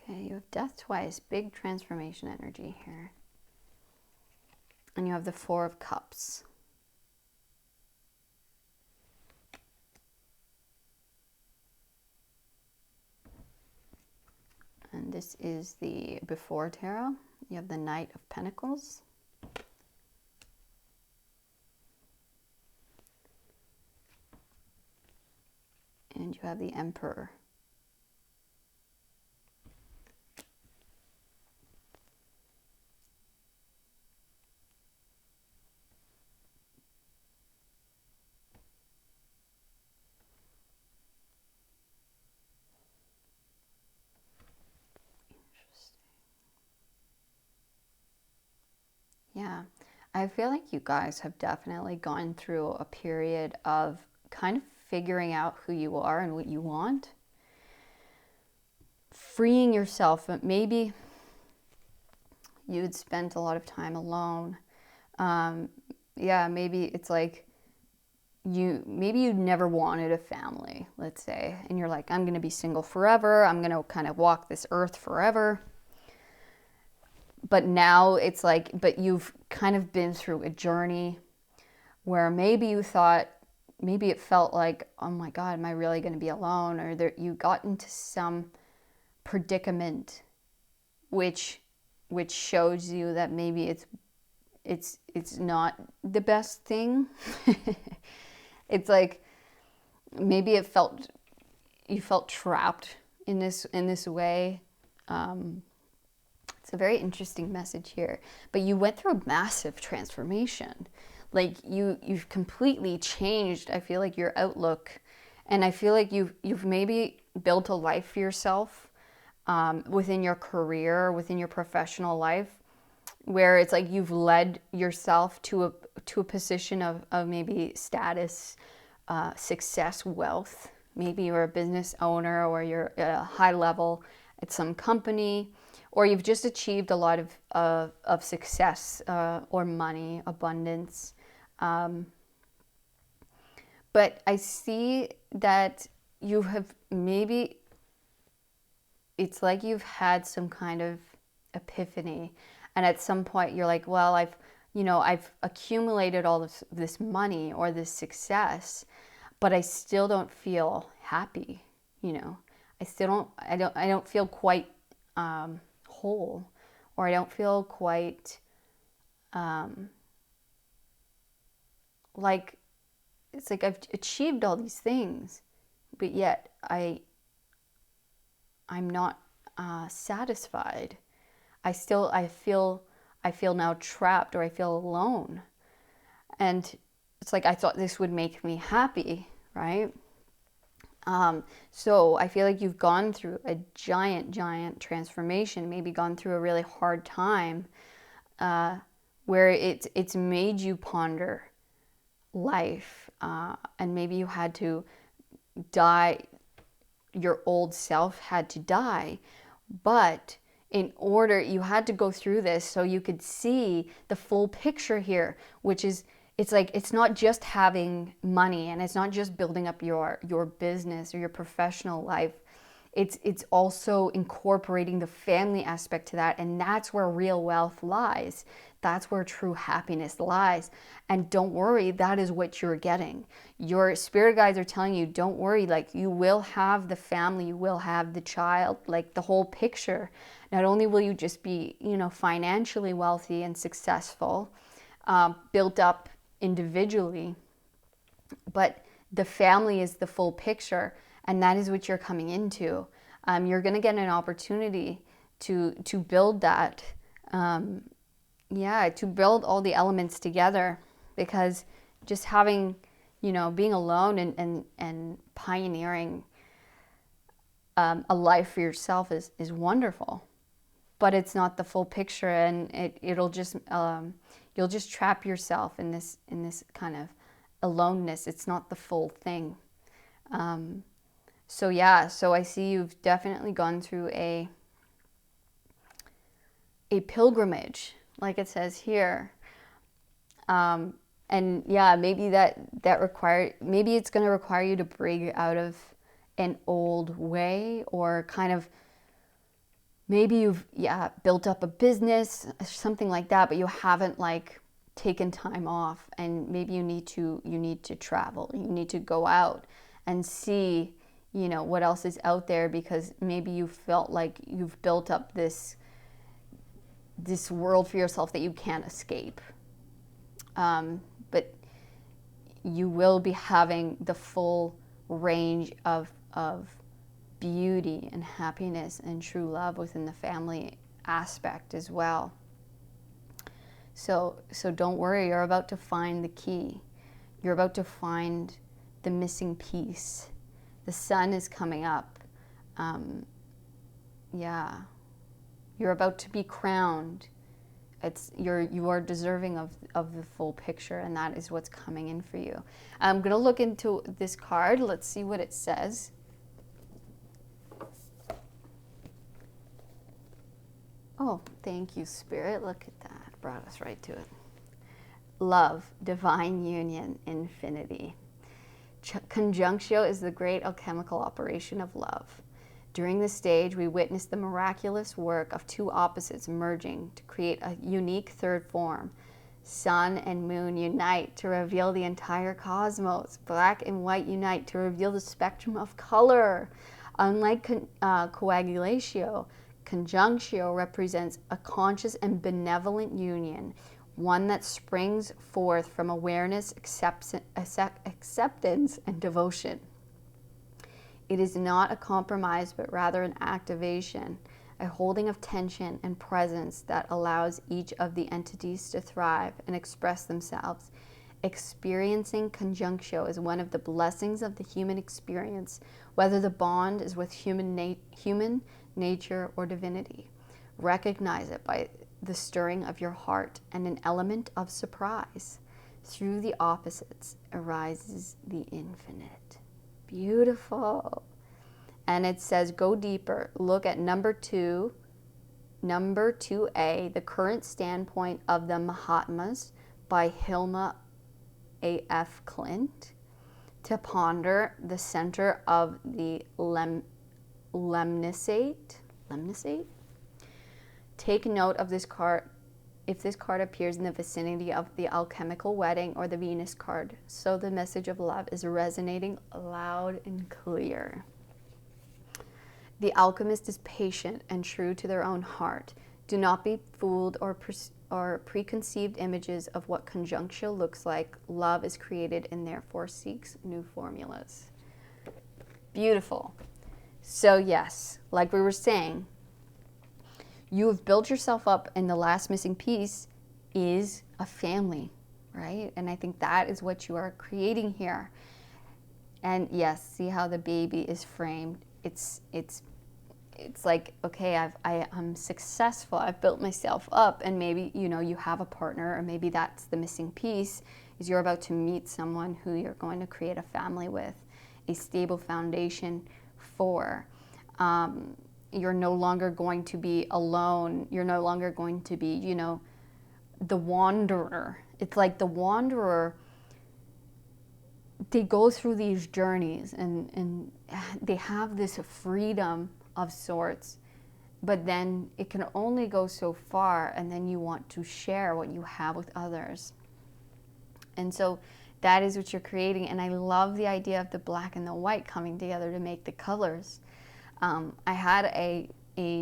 Okay, you have death twice. Big transformation energy here. And you have the Four of Cups. And this is the before tarot. You have the Knight of Pentacles. And you have the Emperor. Yeah, I feel like you guys have definitely gone through a period of kind of figuring out who you are and what you want. Freeing yourself, but maybe you had spent a lot of time alone. Yeah, maybe it's like maybe you never wanted a family, let's say, and you're like, I'm going to be single forever. I'm going to kind of walk this earth forever. But now it's like, but you've kind of been through a journey where maybe you thought, maybe it felt like, oh my God, am I really going to be alone? Or you got into some predicament, which shows you that maybe it's not the best thing. It's like maybe you felt trapped in this way. It's a very interesting message here. But you went through a massive transformation. Like you've completely changed, I feel like, your outlook. And I feel like you've maybe built a life for yourself within your career, within your professional life, where it's like you've led yourself to a position of maybe status, success, wealth. Maybe you're a business owner or you're at a high level at some company, or you've just achieved a lot of success or money, abundance. But I see that you have maybe, it's like you've had some kind of epiphany. And at some point you're like, well, I've accumulated all this money or this success, but I still don't feel happy. I don't feel quite whole, or I don't feel quite like, it's like I've achieved all these things, but yet I'm not satisfied. I feel now trapped, or I feel alone. And it's like I thought this would make me happy, right? So I feel like you've gone through a giant transformation, maybe gone through a really hard time where it's made you ponder life, and maybe you had to die, your old self had to die, but in order, you had to go through this so you could see the full picture here, which is, it's like, it's not just having money, and it's not just building up your business or your professional life. It's also incorporating the family aspect to that, and that's where real wealth lies. That's where true happiness lies. And don't worry, that is what you're getting. Your spirit guides are telling you, don't worry, like, you will have the family, you will have the child, like the whole picture. Not only will you just be, financially wealthy and successful, built up individually, but the family is the full picture, and that is what you're coming into. You're going to get an opportunity to build that yeah, to build all the elements together, because just having, being alone and pioneering a life for yourself is wonderful, but it's not the full picture, and it'll just you'll just trap yourself in this kind of aloneness. It's not the full thing. So yeah, so I see you've definitely gone through a pilgrimage, like it says here. And yeah, maybe maybe it's going to require you to break out of an old way, or kind of, maybe you've built up a business, something like that, but you haven't like taken time off, and maybe you need to travel. You need to go out and see, what else is out there, because maybe you felt like you've built up this world for yourself that you can't escape. But you will be having the full range of beauty and happiness and true love within the family aspect as well. So don't worry, you're about to find the key. You're about to find the missing piece. The sun is coming up. You're about to be crowned. You are deserving of the full picture, and that is what's coming in for you. I'm going to look into this card. Let's see what it says. Oh, thank you, Spirit. Look at that. Brought us right to it. Love, divine union, infinity. Conjunctio is the great alchemical operation of love. During this stage, we witness the miraculous work of two opposites merging to create a unique third form. Sun and moon unite to reveal the entire cosmos. Black and white unite to reveal the spectrum of color. Unlike coagulatio, conjunctio represents a conscious and benevolent union, one that springs forth from awareness, acceptance, and devotion. It is not a compromise, but rather an activation, a holding of tension and presence that allows each of the entities to thrive and express themselves. Experiencing conjunctio is one of the blessings of the human experience, whether the bond is with human nature or divinity. Recognize it by the stirring of your heart and an element of surprise. Through the opposites arises the infinite. Beautiful. And it says, go deeper. Look at number 2, number 2A, The Current Standpoint of the Mahatmas by Hilma A.F. Clint, to ponder the center of the lemniscate. Take note of this card if this card appears in the vicinity of the alchemical wedding or the Venus card, so the message of love is resonating loud and clear. The alchemist is patient and true to their own heart. Do not be fooled or preconceived images of what conjunctio looks like. Love is created and therefore seeks new formulas. Beautiful. So yes, like we were saying, you have built yourself up, and the last missing piece is a family, right? And I think that is what you are creating here. And yes, see how the baby is framed. It's like, okay, I'm successful. I've built myself up, and maybe, you have a partner, or maybe that's the missing piece, is you're about to meet someone who you're going to create a family with, a stable foundation for. You're no longer going to be alone. You're no longer going to be, the wanderer. It's like the wanderer, they go through these journeys and they have this freedom of sorts, but then it can only go so far, and then you want to share what you have with others. And so that is what you're creating. And I love the idea of the black and the white coming together to make the colors. I had a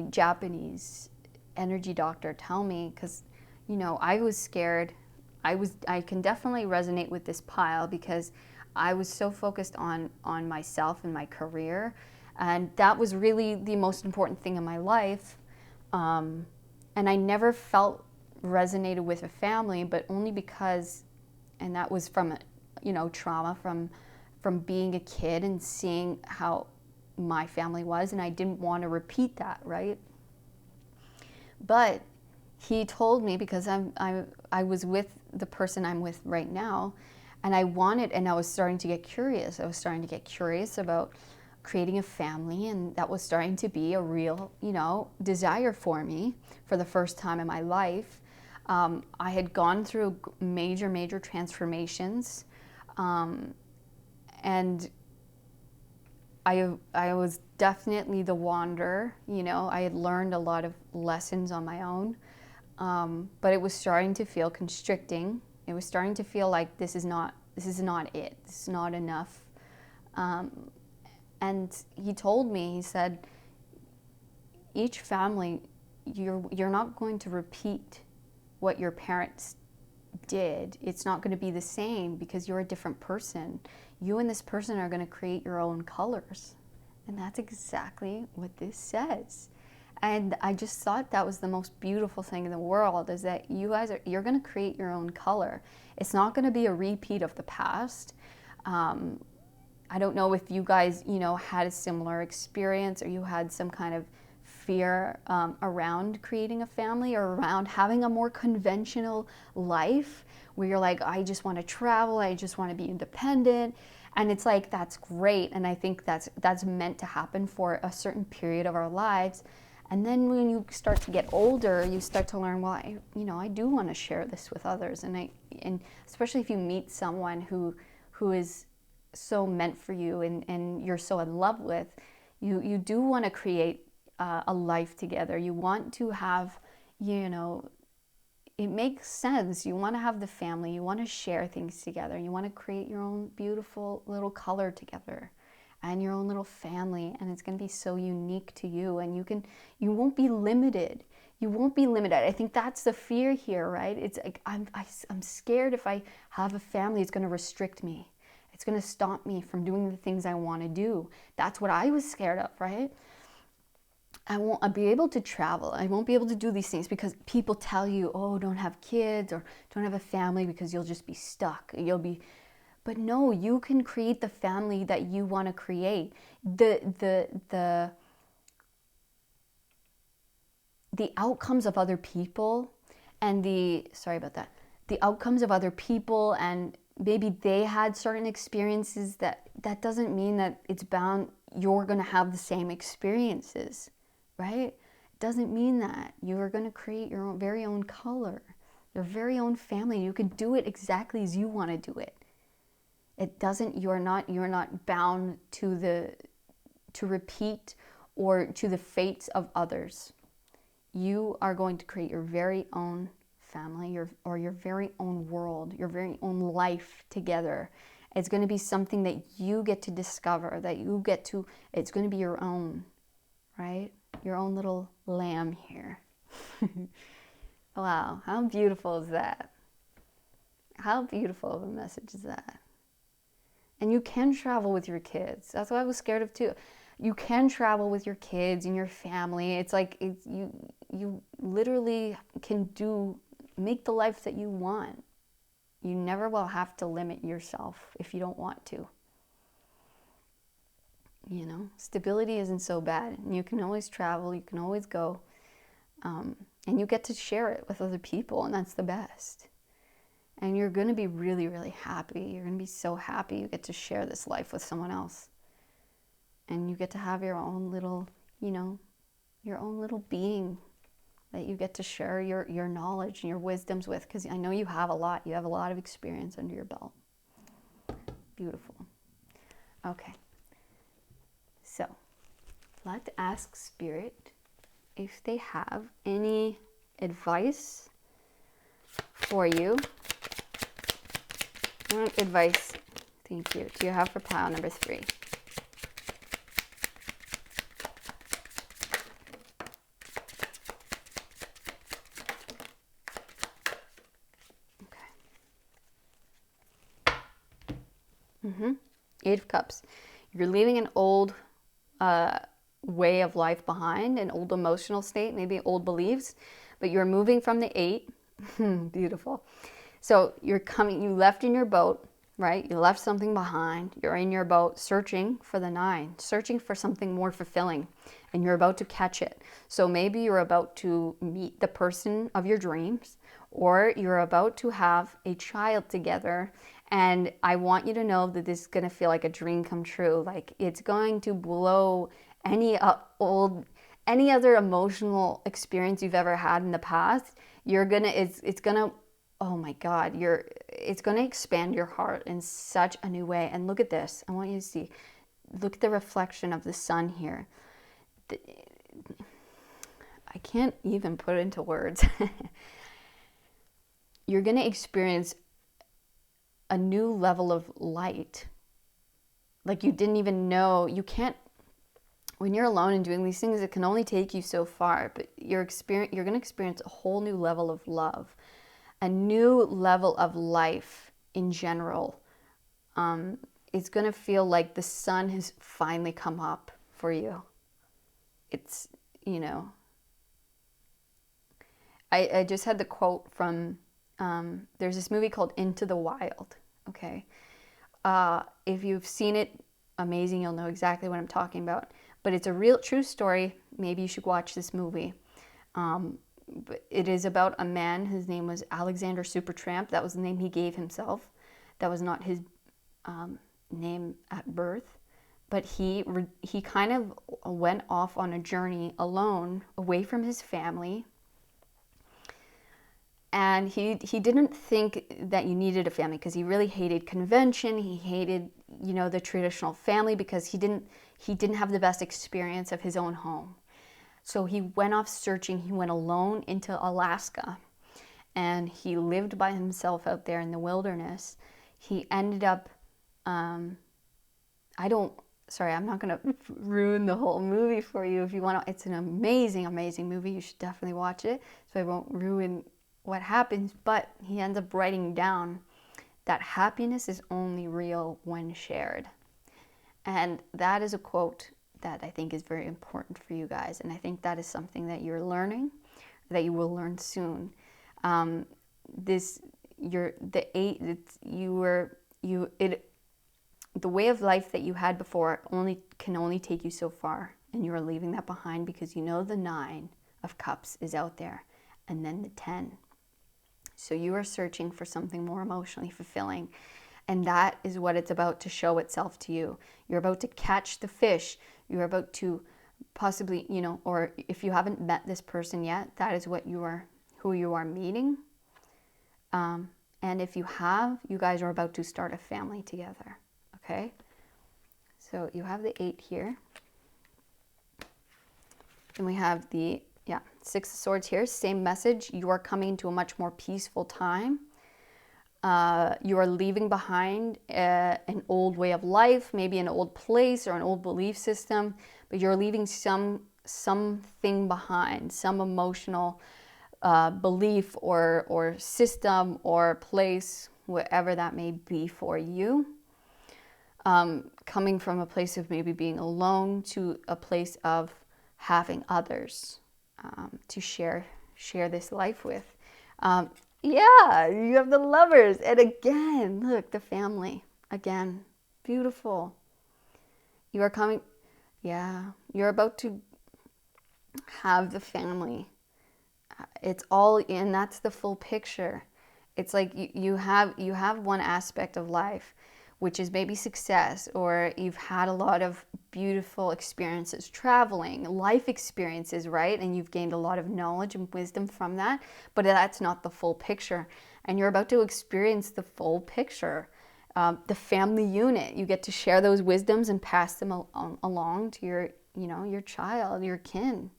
Japanese energy doctor tell me, because, I was scared. I can definitely resonate with this pile, because I was so focused on myself and my career. And that was really the most important thing in my life. And I never felt resonated with a family, but only because, and that was from, trauma from being a kid and seeing how my family was, and I didn't want to repeat that, right? But he told me, because I was with the person I'm with right now, and I was starting to get curious. I was starting to get curious about creating a family, and that was starting to be a real, desire for me for the first time in my life. I had gone through major transformations, and I was definitely the wanderer. I had learned a lot of lessons on my own, but it was starting to feel constricting. It was starting to feel like this is not it. This is not enough. And he told me, he said, each family, you're not going to repeat what your parents did. It's not going to be the same because you're a different person. You and this person are going to create your own colors. And that's exactly what this says. And I just thought that was the most beautiful thing in the world, is that you're going to create your own color. It's not going to be a repeat of the past. I don't know if you guys, had a similar experience, or you had some kind of fear around creating a family, or around having a more conventional life where you're like, I just want to travel, I just want to be independent. And it's like, that's great. And I think that's meant to happen for a certain period of our lives. And then when you start to get older, you start to learn, well, I do want to share this with others. And especially if you meet someone who is so meant for you, and you're so in love with, you do want to create a life together. You want to have, it makes sense. You want to have the family. You want to share things together. You want to create your own beautiful little color together, and your own little family. And it's going to be so unique to you. And you won't be limited. You won't be limited. I think that's the fear here, right? It's like, I'm scared if I have a family, it's going to restrict me. It's going to stop me from doing the things I want to do. That's what I was scared of, right? I won't be able to travel. I won't be able to do these things because people tell you, oh, don't have kids or don't have a family because you'll just be stuck. But no, you can create the family that you want to create. The outcomes of other people and the outcomes of other people, and maybe they had certain experiences, that doesn't mean that it's bound you're going to have the same experiences, right? It doesn't mean that. You are going to create your own, very own color, your very own family. You can do it exactly as you want to do it. You're not bound to repeat or to the fates of others. You are going to create your very own family, your very own world, your very own life together. It's going to be something that you get to discover, it's going to be your own, right? Your own little lamb here. Wow, how beautiful is that? How beautiful of a message is that? And you can travel with your kids. That's what I was scared of too. You can travel with your kids and your family. It's like you literally can make the life that you want. You never will have to limit yourself if you don't want to. Stability isn't so bad. You can always travel, you can always go. And you get to share it with other people, and that's the best. And you're going to be really, really happy. You're going to be so happy you get to share this life with someone else. And you get to have your own little, your own little being that you get to share your knowledge and your wisdoms with, because I know you have a lot. You have a lot of experience under your belt. Beautiful. Okay. So, let's ask Spirit if they have any advice for you. What advice, thank you, do you have for pile number 3? Eight of Cups. You're leaving an old way of life behind, an old emotional state, maybe old beliefs, but you're moving from the 8 Beautiful. So you're coming, you left in your boat, right? You left something behind. You're in your boat searching for the 9, searching for something more fulfilling, and you're about to catch it. So maybe you're about to meet the person of your dreams, or you're about to have a child together. And I want you to know that this is going to feel like a dream come true. Like it's going to blow any any other emotional experience you've ever had in the past. It's gonna, oh my God, it's gonna expand your heart in such a new way. And look at this. I want you to see, look at the reflection of the sun here. I can't even put it into words. You're gonna experience a new level of light. Like you didn't even know. You can't, when you're alone and doing these things, it can only take you so far, but you're going to experience a whole new level of love, a new level of life in general. It's going to feel like the sun has finally come up for you. It's, you know, I just had the quote from, there's this movie called Into the Wild, okay? If you've seen it, amazing, you'll know exactly what I'm talking about. But it's a real, true story. Maybe you should watch this movie. But it is about a man. His name was Alexander Supertramp. That was the name he gave himself. That was not his name at birth. But he kind of went off on a journey alone, away from his family. And he didn't think that you needed a family because he really hated convention. He hated, you know, the traditional family because he didn't have the best experience of his own home. So he went off searching. He went alone into Alaska and he lived by himself out there in the wilderness. He ended up, I'm not going to ruin the whole movie for you. If you want to, it's an amazing, amazing movie. You should definitely watch it. So I won't ruin what happens, but he ends up writing down that happiness is only real when shared. And that is a quote that I think is very important for you guys. And I think that is something that you're learning, that you will learn soon. The way of life that you had before can only take you so far, and you are leaving that behind because you know the 9 of Cups is out there, and then the 10. So you are searching for something more emotionally fulfilling. And that is what it's about to show itself to you. You're about to catch the fish. You're about to possibly, you know, or if you haven't met this person yet, that is who you are meeting. And if you have, you guys are about to start a family together. Okay? So you have the 8 here. Then we have the 6 of Swords here. Same message. You are coming to a much more peaceful time. You are leaving behind an old way of life, maybe an old place or an old belief system, but you're leaving something behind, some emotional belief or system or place, whatever that may be for you. Coming from a place of maybe being alone to a place of having others to share this life with. Yeah, you have the Lovers. And again, look, the family. Again, beautiful. You are coming, you're about to have the family. It's all in, that's the full picture. It's like you have one aspect of life, which is maybe success, or you've had a lot of beautiful experiences, traveling, life experiences, right? And you've gained a lot of knowledge and wisdom from that, but that's not the full picture. And you're about to experience the full picture. The family unit, you get to share those wisdoms and pass them along to your child, your kin.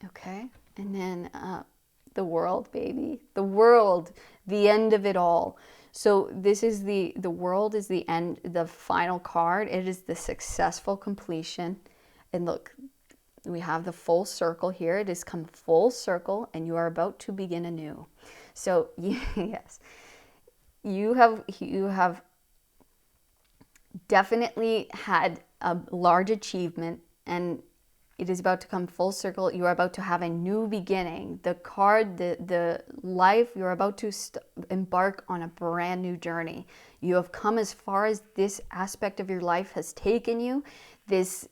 Okay? And then the World, baby. The World, the end of it all. So this is the World is the end, the final card. It is the successful completion. And look, we have the full circle here. It has come full circle and you are about to begin anew. So yes, you have definitely had a large achievement, and It is about to come full circle. You are about to have a new beginning. The card, the life, you're about to embark on a brand new journey. You have come as far as this aspect of your life has taken you. This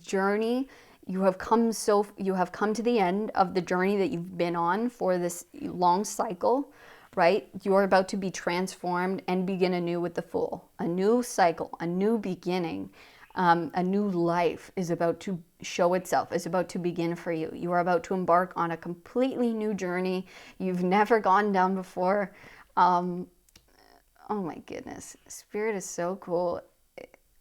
journey, you have come to the end of the journey that you've been on for this long cycle, right? You're about to be transformed and begin anew with the Fool. A new cycle, a new beginning. A new life is about to show itself, is about to begin for you. You are about to embark on a completely new journey you've never gone down before. Oh my goodness. Spirit is so cool.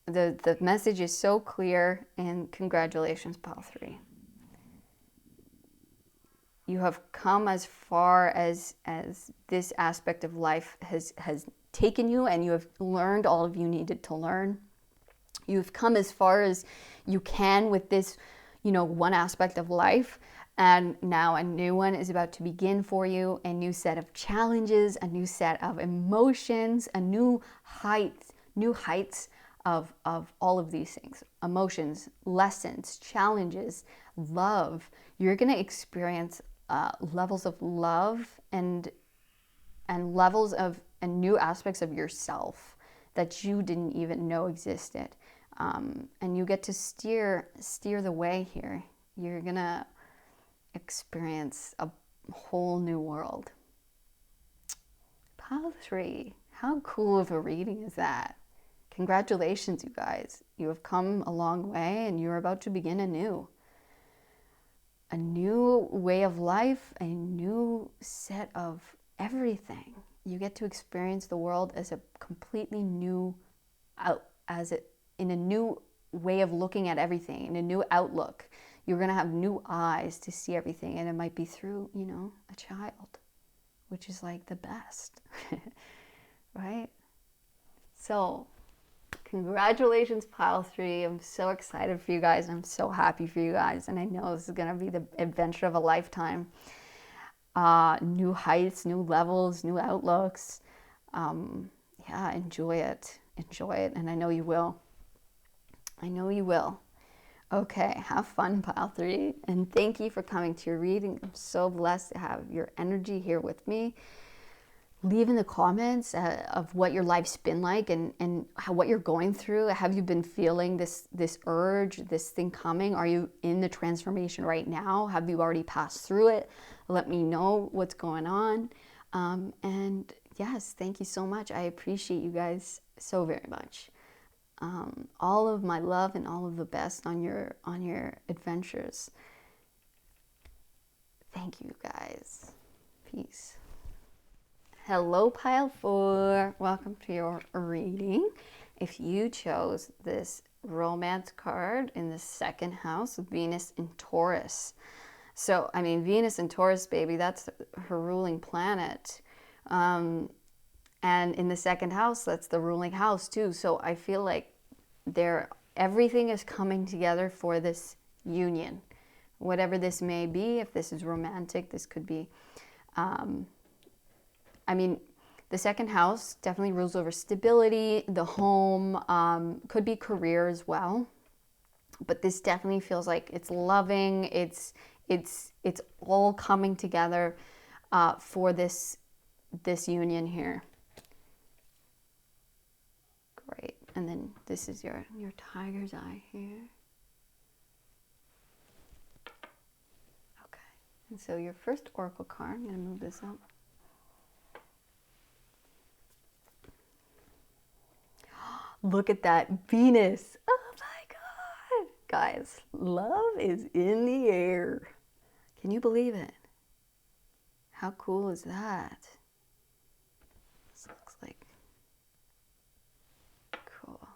The message is so clear, and congratulations, Pile 3. You have come as far as this aspect of life has taken you, and you have learned all of you needed to learn. You've come as far as you can with this, one aspect of life. And now a new one is about to begin for you. A new set of challenges, a new set of emotions, a new heights of all of these things. Emotions, lessons, challenges, love. You're going to experience levels of love and levels of and new aspects of yourself that you didn't even know existed. And you get to steer the way here. You're gonna experience a whole new world. Pile 3, how cool of a reading is that? Congratulations, you guys. You have come a long way, and you're about to begin anew. A new way of life, a new set of everything. You get to experience the world as a completely new in a new way of looking at everything, in a new outlook. You're going to have new eyes to see everything, and it might be through, a child, which is like the best, right? So, congratulations, Pile 3. I'm so excited for you guys. I'm so happy for you guys, and I know this is going to be the adventure of a lifetime. New heights, new levels, new outlooks. Enjoy it, and I know you will. Okay, have fun, Pile 3, and thank you for coming to your reading. I'm so blessed to have your energy here with me. Leave in the comments of what your life's been like and what you're going through. Have you been feeling this urge, this thing coming? Are you in the transformation right now? Have you already passed through it? Let me know what's going on. And yes, thank you so much. I appreciate you guys so very much. All of my love and all of the best on your adventures. Thank you guys. Peace. Hello, Pile 4. Welcome to your reading. If you chose this romance card in the second house, Venus in Taurus. So, Venus in Taurus, baby, that's her ruling planet. And in the second house, that's the ruling house too. So I feel like everything is coming together for this union. Whatever this may be, if this is romantic, this could be, the second house definitely rules over stability, the home, could be career as well. But this definitely feels like it's loving, it's all coming together for this union here. Great. And then this is your tiger's eye here. Okay. And so your first oracle card, I'm going to move this up. Look at that, Venus. Oh my God. Guys, love is in the air. Can you believe it? How cool is that? This looks like cool. Wow.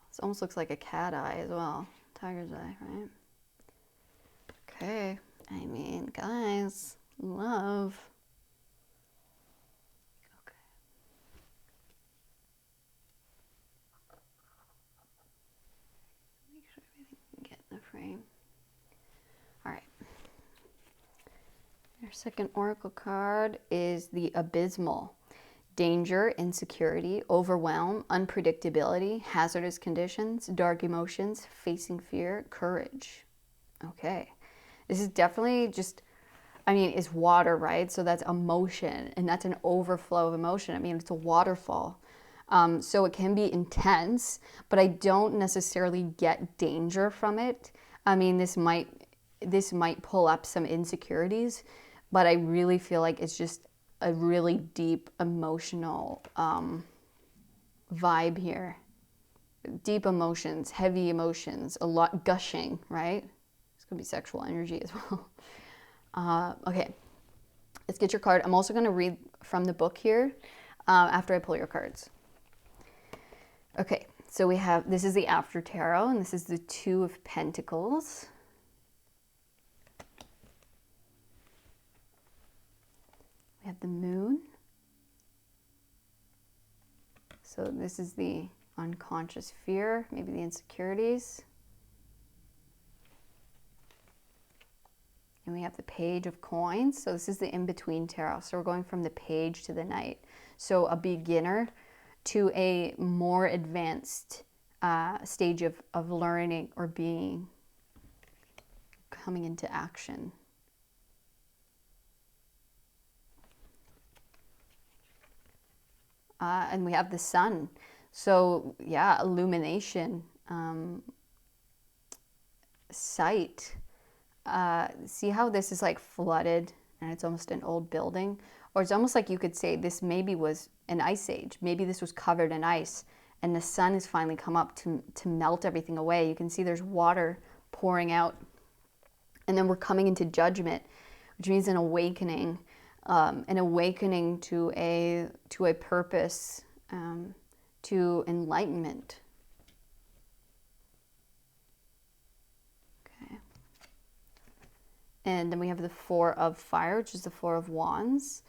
This almost looks like a cat eye as well. Tiger's eye, right? Okay. Guys, love. Okay. Make sure everything can get in the frame. All right. Your second oracle card is the Abysmal. danger, insecurity, overwhelm, unpredictability, hazardous conditions, dark emotions, facing fear, courage. Okay. This is definitely just, I mean, it's water, right? So that's emotion, and that's an overflow of emotion. I mean, it's a waterfall. So it can be intense, but I don't necessarily get danger from it. I mean, this might pull up some insecurities, but I really feel like it's just a really deep emotional vibe here. Deep emotions, heavy emotions, a lot gushing, right? It's gonna be sexual energy as well. Okay, let's get your card. I'm also gonna read from the book here after I pull your cards. Okay, so we have, this is the After Tarot, and this is the Two of Pentacles. We have the Moon. So this is the unconscious fear, maybe the insecurities. And we have the Page of Coins. So this is the in-between tarot. So we're going from the Page to the Knight. So a beginner to a more advanced stage of learning or being, coming into action. And we have the Sun. So yeah, illumination, sight. See how this is like flooded and it's almost an old building? Or it's almost like you could say this maybe was an ice age. Maybe this was covered in ice and the sun has finally come up to melt everything away. You can see there's water pouring out. And then we're coming into judgment, which means an awakening to a purpose, to enlightenment. Okay. And then we have the Four of Fire, which is the Four of Wands.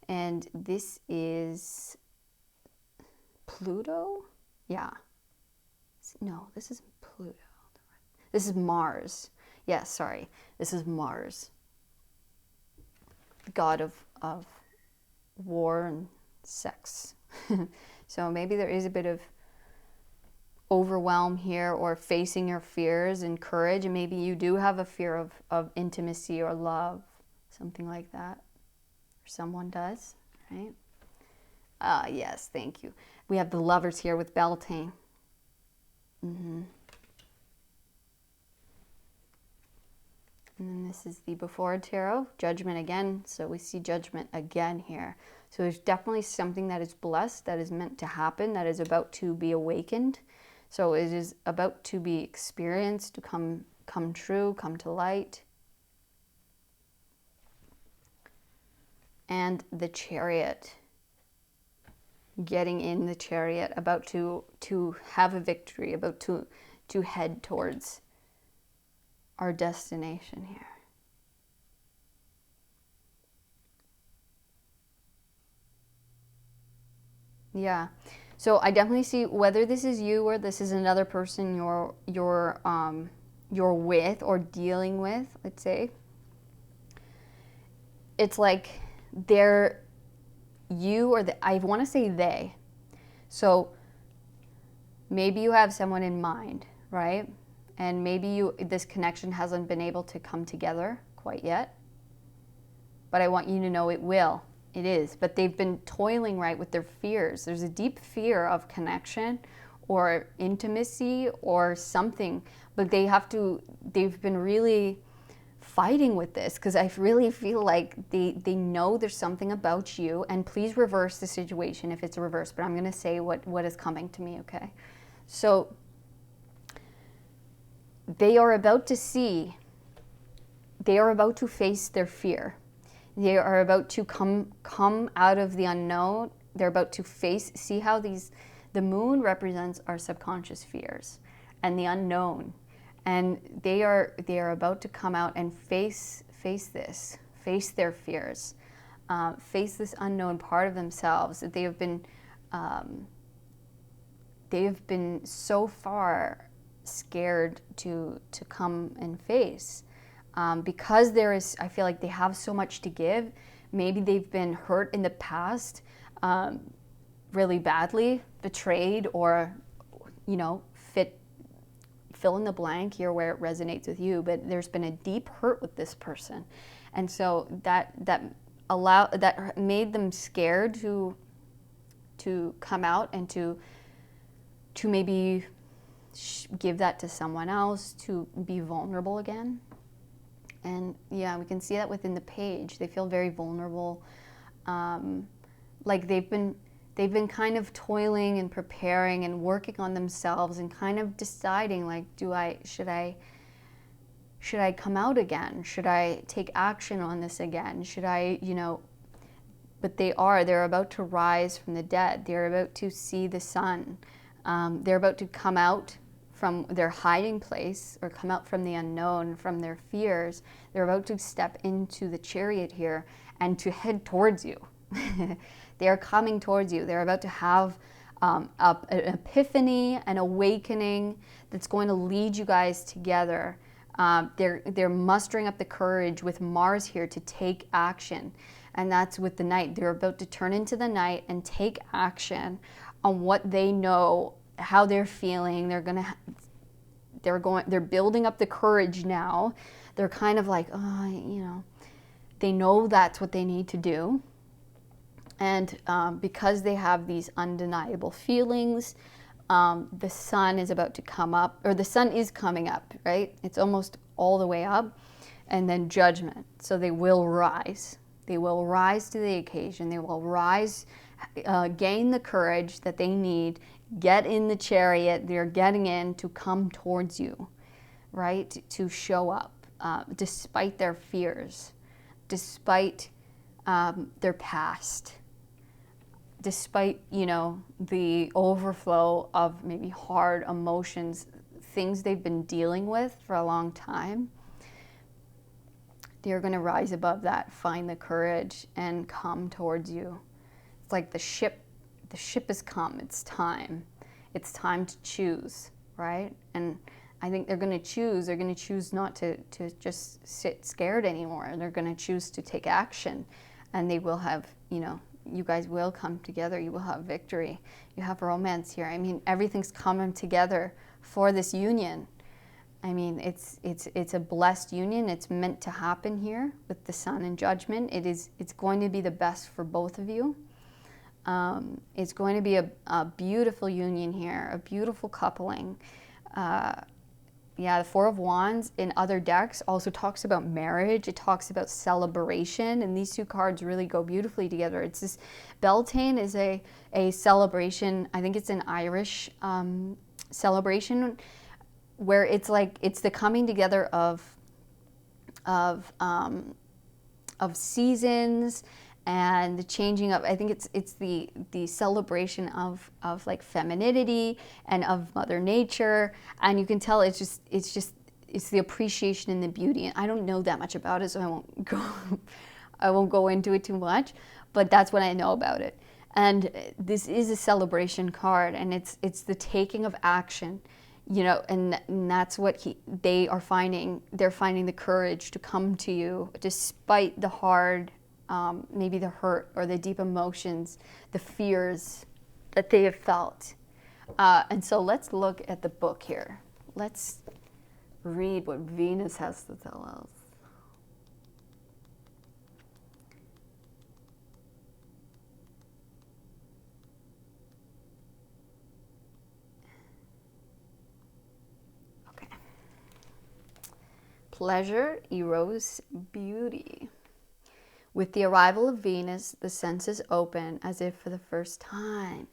And this is Pluto? Yeah. No, this isn't Pluto. This is Mars. Yes, sorry. This is Mars. The god of war and sex. So maybe there is a bit of overwhelm here, or facing your fears and courage, and maybe you do have a fear of intimacy or love, something like that, or someone does, right? Yes, thank you. We have the Lovers here with Beltane. And then this is the Before Tarot, Judgment again. So we see Judgment again here. So there's definitely something that is blessed, that is meant to happen, that is about to be awakened. So it is about to be experienced, to come true, come to light. And the Chariot. Getting in the Chariot, about to have a victory, about to head towards our destination here. Yeah. So I definitely see, whether this is you or this is another person you're with or dealing with, let's say, it's like they're you or I want to say they. So maybe you have someone in mind, right? And maybe this connection hasn't been able to come together quite yet. But I want you to know it will. It is. But they've been toiling, right, with their fears. There's a deep fear of connection or intimacy or something. But they've been really fighting with this, because I really feel like they know there's something about you. And please reverse the situation if it's a reverse. But I'm going to say what is coming to me, okay? So they are about to face their fear. They are about to come out of the unknown. They're about to see how the moon represents our subconscious fears and the unknown. And they are about to come out and face their fears, face this unknown part of themselves that they have been so far scared to come and face. Because I feel like they have so much to give. Maybe they've been hurt in the past. really badly, betrayed, or, you know, fill in the blank here where it resonates with you, but there's been a deep hurt with this person. And so that made them scared to come out and to maybe give that to someone else, to be vulnerable again. And yeah, we can see that within the page. They feel very vulnerable, like they've been kind of toiling and preparing and working on themselves and kind of deciding, like, should I come out again? Should I take action on this again? Should I, you know, but they're about to rise from the dead. They're about to see the sun. They're about to come out from their hiding place, or come out from the unknown, from their fears. They're about to step into the chariot here and to head towards you. They are coming towards you. They're about to have an epiphany, an awakening that's going to lead you guys together. They're mustering up the courage with Mars here to take action. And that's with the Knight. They're about to turn into the Knight and take action on what they know, how they're feeling. They're building up the courage now. They're kind of like, oh, you know, they know that's what they need to do. And because they have these undeniable feelings, the sun is about to come up, or the sun is coming up, right? It's almost all the way up. And then Judgment. So they will rise. They will rise to the occasion. They will rise, gain the courage that they need, get in the chariot. They're getting in to come towards you, right? To show up, despite their fears, despite their past, despite, you know, the overflow of maybe hard emotions, things they've been dealing with for a long time. They're going to rise above that, find the courage, and come towards you. It's like the ship has come. It's time. It's time to choose, right? And I think they're going to choose not to just sit scared anymore. And they're going to choose to take action. And they will have, you know, you guys will come together. You will have victory. You have romance here. I mean, everything's coming together for this union. I mean, it's a blessed union. It's meant to happen here with the Sun and Judgment. It's going to be the best for both of you. It's going to be a beautiful union here, a beautiful coupling. Yeah, the Four of Wands in other decks also talks about marriage. It talks about celebration, and these two cards really go beautifully together. It's this Beltane is a celebration. I think it's an Irish celebration, where it's like it's the coming together of seasons and the changing of. I think it's the celebration of like femininity and of Mother Nature, and you can tell it's the appreciation and the beauty. And I don't know that much about it, so I won't go into it too much, but that's what I know about it. And this is a celebration card, and it's the taking of action. You know, and that's what they are finding. They're finding the courage to come to you despite the hard, maybe the hurt or the deep emotions, the fears that they have felt. And so let's look at the book here. Let's read what Venus has to tell us. Pleasure erodes beauty. With the arrival of Venus, the senses open as if for the first time.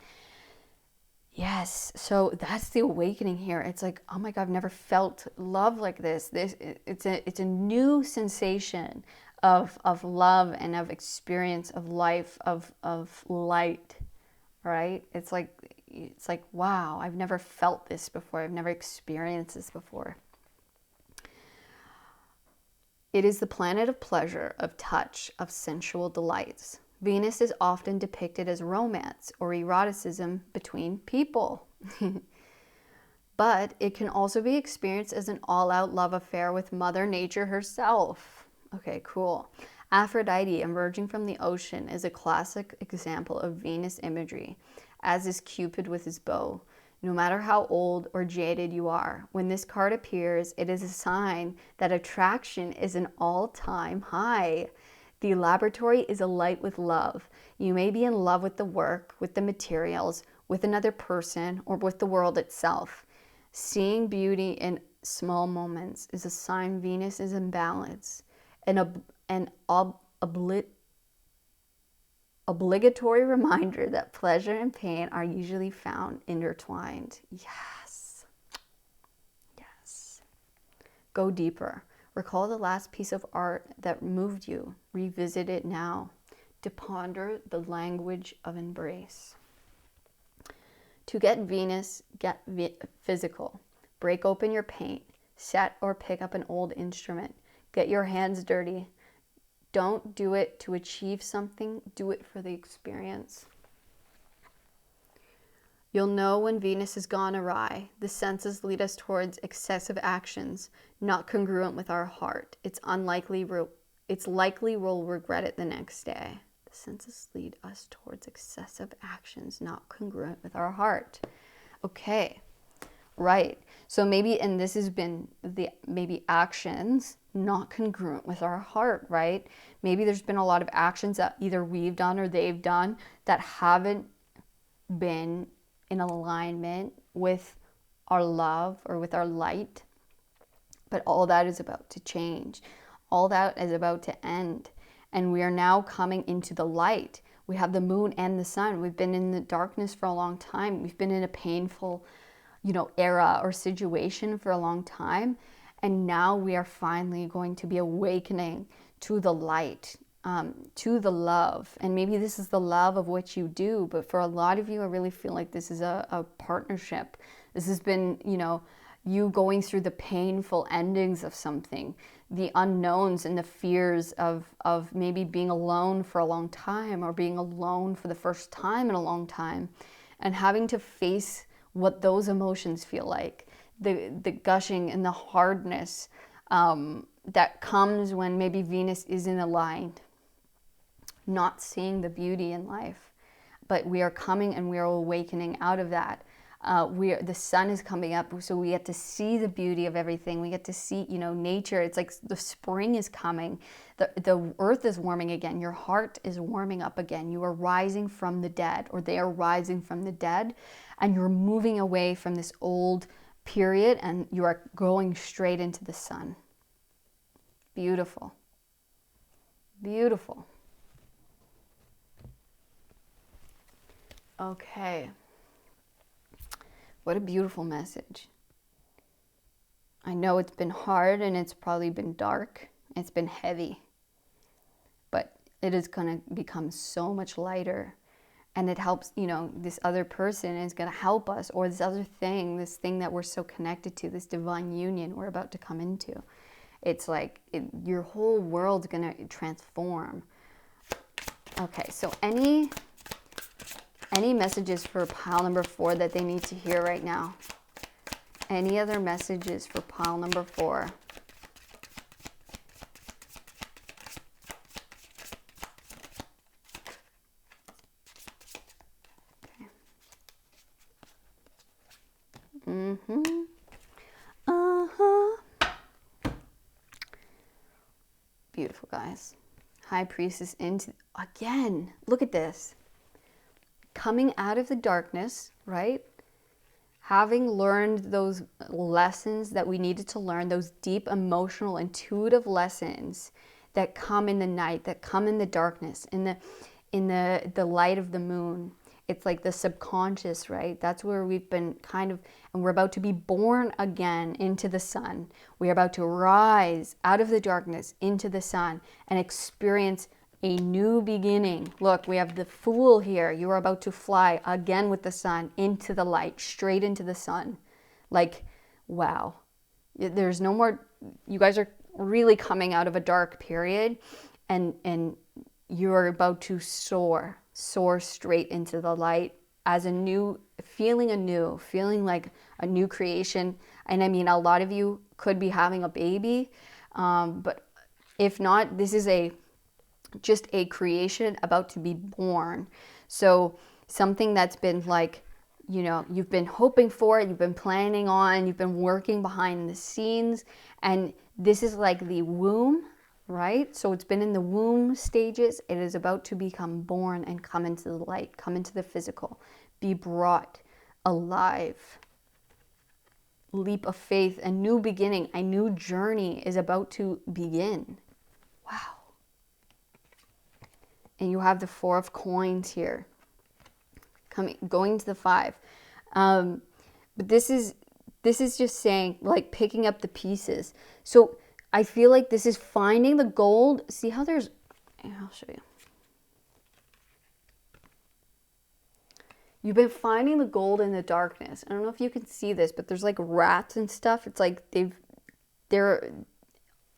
Yes, so that's the awakening here. It's like, oh my God, I've never felt love like this. It's a new sensation of love and of experience of life, of light, right? It's like wow, I've never felt this before. I've never experienced this before. It is the planet of pleasure, of touch, of sensual delights. Venus is often depicted as romance or eroticism between people. But it can also be experienced as an all-out love affair with Mother Nature herself. Okay, cool. Aphrodite emerging from the ocean is a classic example of Venus imagery. as is Cupid with his bow. No matter how old or jaded you are, when this card appears, it is a sign that attraction is an all-time high. The laboratory is alight with love. You may be in love with the work, with the materials, with another person, or with the world itself. Seeing beauty in small moments is a sign Venus is in balance. An obligatory reminder that pleasure and pain are usually found intertwined. Yes. Yes. Go deeper. Recall the last piece of art that moved you. Revisit it now to ponder the language of embrace. To get Venus, get physical. Break open your paint. Set or pick up an old instrument. Get your hands dirty. Don't do it to achieve something. Do it for the experience. You'll know when Venus has gone awry. The senses lead us towards excessive actions, not congruent with our heart. It's likely we'll regret it the next day. The senses lead us towards excessive actions, not congruent with our heart. Okay, right. So maybe, and this has been maybe actions not congruent with our heart, right? Maybe there's been a lot of actions that either we've done or they've done that haven't been in alignment with our love or with our light. But all that is about to change. All that is about to end. And we are now coming into the light. We have the moon and the sun. We've been in the darkness for a long time. We've been in a painful, era or situation for a long time. And now we are finally going to be awakening to the light, to the love. And maybe this is the love of what you do. But for a lot of you, I really feel like this is a partnership. This has been, you going through the painful endings of something, the unknowns and the fears of maybe being alone for a long time or being alone for the first time in a long time, and having to face what those emotions feel like, the gushing and the hardness that comes when maybe Venus isn't aligned, not seeing the beauty in life. But we are coming and we are awakening out of that. The sun is coming up, so we get to see the beauty of everything. We get to see, nature. It's like the spring is coming. The earth is warming again. Your heart is warming up again. You are rising from the dead, or they are rising from the dead, and you're moving away from this old period, and you are going straight into the sun. Beautiful. Beautiful. Okay. What a beautiful message. I know it's been hard and it's probably been dark. It's been heavy. But it is going to become so much lighter. And it helps, this other person is going to help us, or this other thing, this thing that we're so connected to, this divine union we're about to come into. It's like your whole world's going to transform. Okay, so any messages for pile number 4 that they need to hear right now? Any other messages for pile number 4? Okay. Beautiful, guys. High Priestess into, again, look at this. Coming out of the darkness, right? Having learned those lessons that we needed to learn, those deep emotional, intuitive lessons that come in the night, that come in the darkness, in the light of the moon. It's like the subconscious, right? That's where we've been and we're about to be born again into the sun. We are about to rise out of the darkness into the sun and experience a new beginning. Look, we have the Fool here. You are about to fly again with the sun into the light, straight into the sun. Like, wow. There's no more, you guys are really coming out of a dark period, and you're about to soar straight into the light as feeling like a new creation. And I mean, a lot of you could be having a baby, but if not, this is just a creation about to be born. So something that's been like, you know, you've been hoping for it, you've been planning on, you've been working behind the scenes, and this is like the womb, right? So it's been in the womb stages. It is about to become born and come into the light, come into the physical, be brought alive. Leap of faith, a new beginning, a new journey is about to begin. Wow. And you have the 4 of coins here, going to the 5. But this is just saying, like, picking up the pieces. So I feel like this is finding the gold. See how there's, I'll show you. You've been finding the gold in the darkness. I don't know if you can see this, but there's like rats and stuff. It's like they're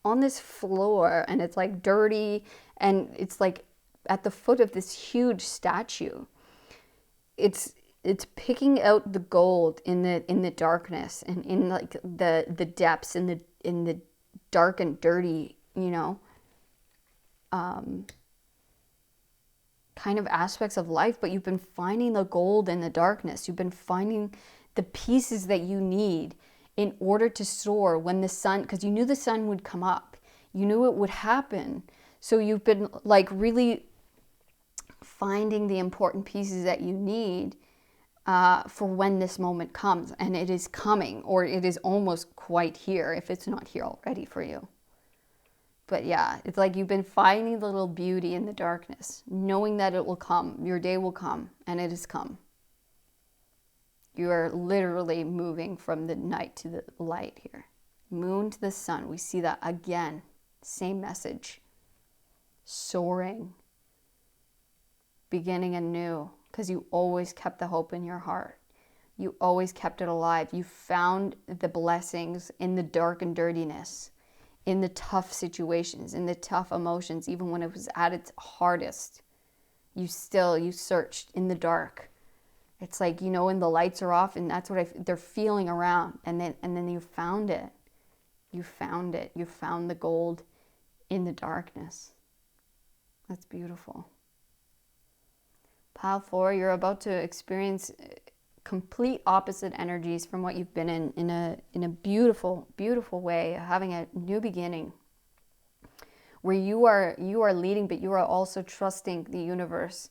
on this floor, and it's like dirty, and it's like at the foot of this huge statue. It's picking out the gold in the darkness, and in like the depths, in the dark and dirty, you know, kind of aspects of life. But you've been finding the gold in the darkness. You've been finding the pieces that you need in order to soar when the sun, because you knew the sun would come up, you knew it would happen. So you've been like really finding the important pieces that you need for when this moment comes. And it is coming, or it is almost quite here if it's not here already for you. But yeah, it's like you've been finding the little beauty in the darkness, knowing that it will come, your day will come, and it has come. You are literally moving from the night to the light here. Moon to the sun, we see that again, same message. Soaring, beginning anew, because you always kept the hope in your heart. You always kept it alive. You found the blessings in the dark and dirtiness, in the tough situations, in the tough emotions, even when it was at its hardest. You searched in the dark. It's like, you know, when the lights are off, and that's what they're feeling around, and then you found it. You found it. You found the gold in the darkness. That's beautiful. Pile 4, you're about to experience complete opposite energies from what you've been in a beautiful, beautiful way, having a new beginning where you are leading, but you are also trusting the universe,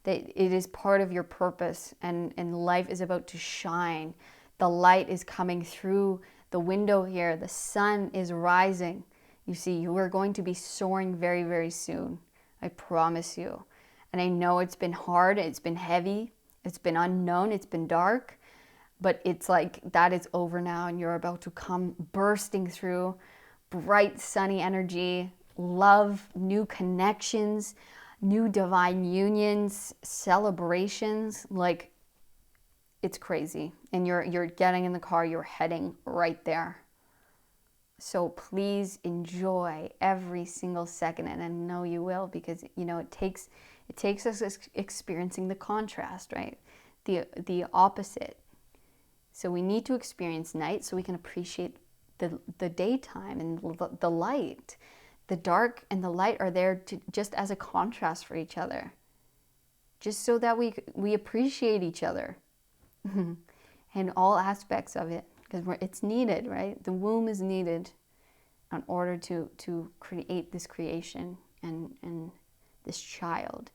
that it is part of your purpose, and life is about to shine. The light is coming through the window here. The sun is rising. You see, you are going to be soaring very, very soon. I promise you. And I know it's been hard, it's been heavy, it's been unknown, it's been dark, but it's like that is over now, and you're about to come bursting through bright, sunny energy, love, new connections, new divine unions, celebrations. Like, it's crazy. And you're getting in the car, you're heading right there. So please enjoy every single second, and I know you will, because you know it takes us experiencing the contrast, right? The opposite. So we need to experience night so we can appreciate the daytime and the light. The dark and the light are there just as a contrast for each other, just so that we appreciate each other in all aspects of it, because it's needed, right? The womb is needed in order to create this creation and this child,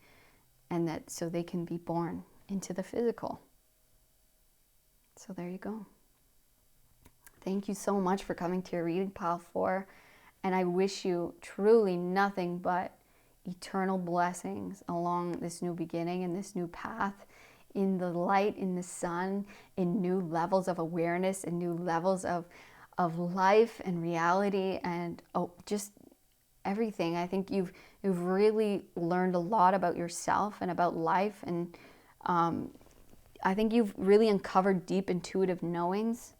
and that so they can be born into the physical. So there you go. Thank you so much for coming to your reading, Pile 4, and I wish you truly nothing but eternal blessings along this new beginning and this new path, in the light, in the sun, in new levels of awareness and new levels of life and reality, and just everything. I think you've really learned a lot about yourself and about life, and I think you've really uncovered deep intuitive knowings,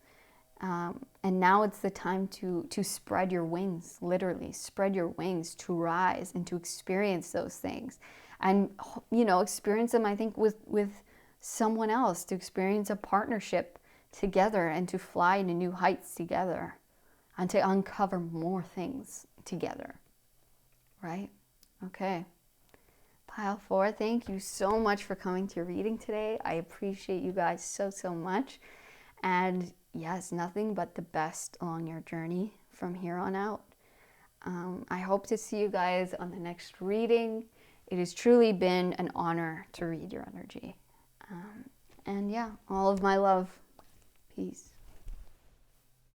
and now it's the time to spread your wings, literally spread your wings, to rise and to experience those things, and you know, experience them, I think, with someone else, to experience a partnership together, and to fly into new heights together, and to uncover more things together, right? Okay. Pile 4, thank you so much for coming to reading today. I appreciate you guys so, so much. And yes, nothing but the best along your journey from here on out. I hope to see you guys on the next reading. It has truly been an honor to read your energy. And yeah, all of my love. Peace.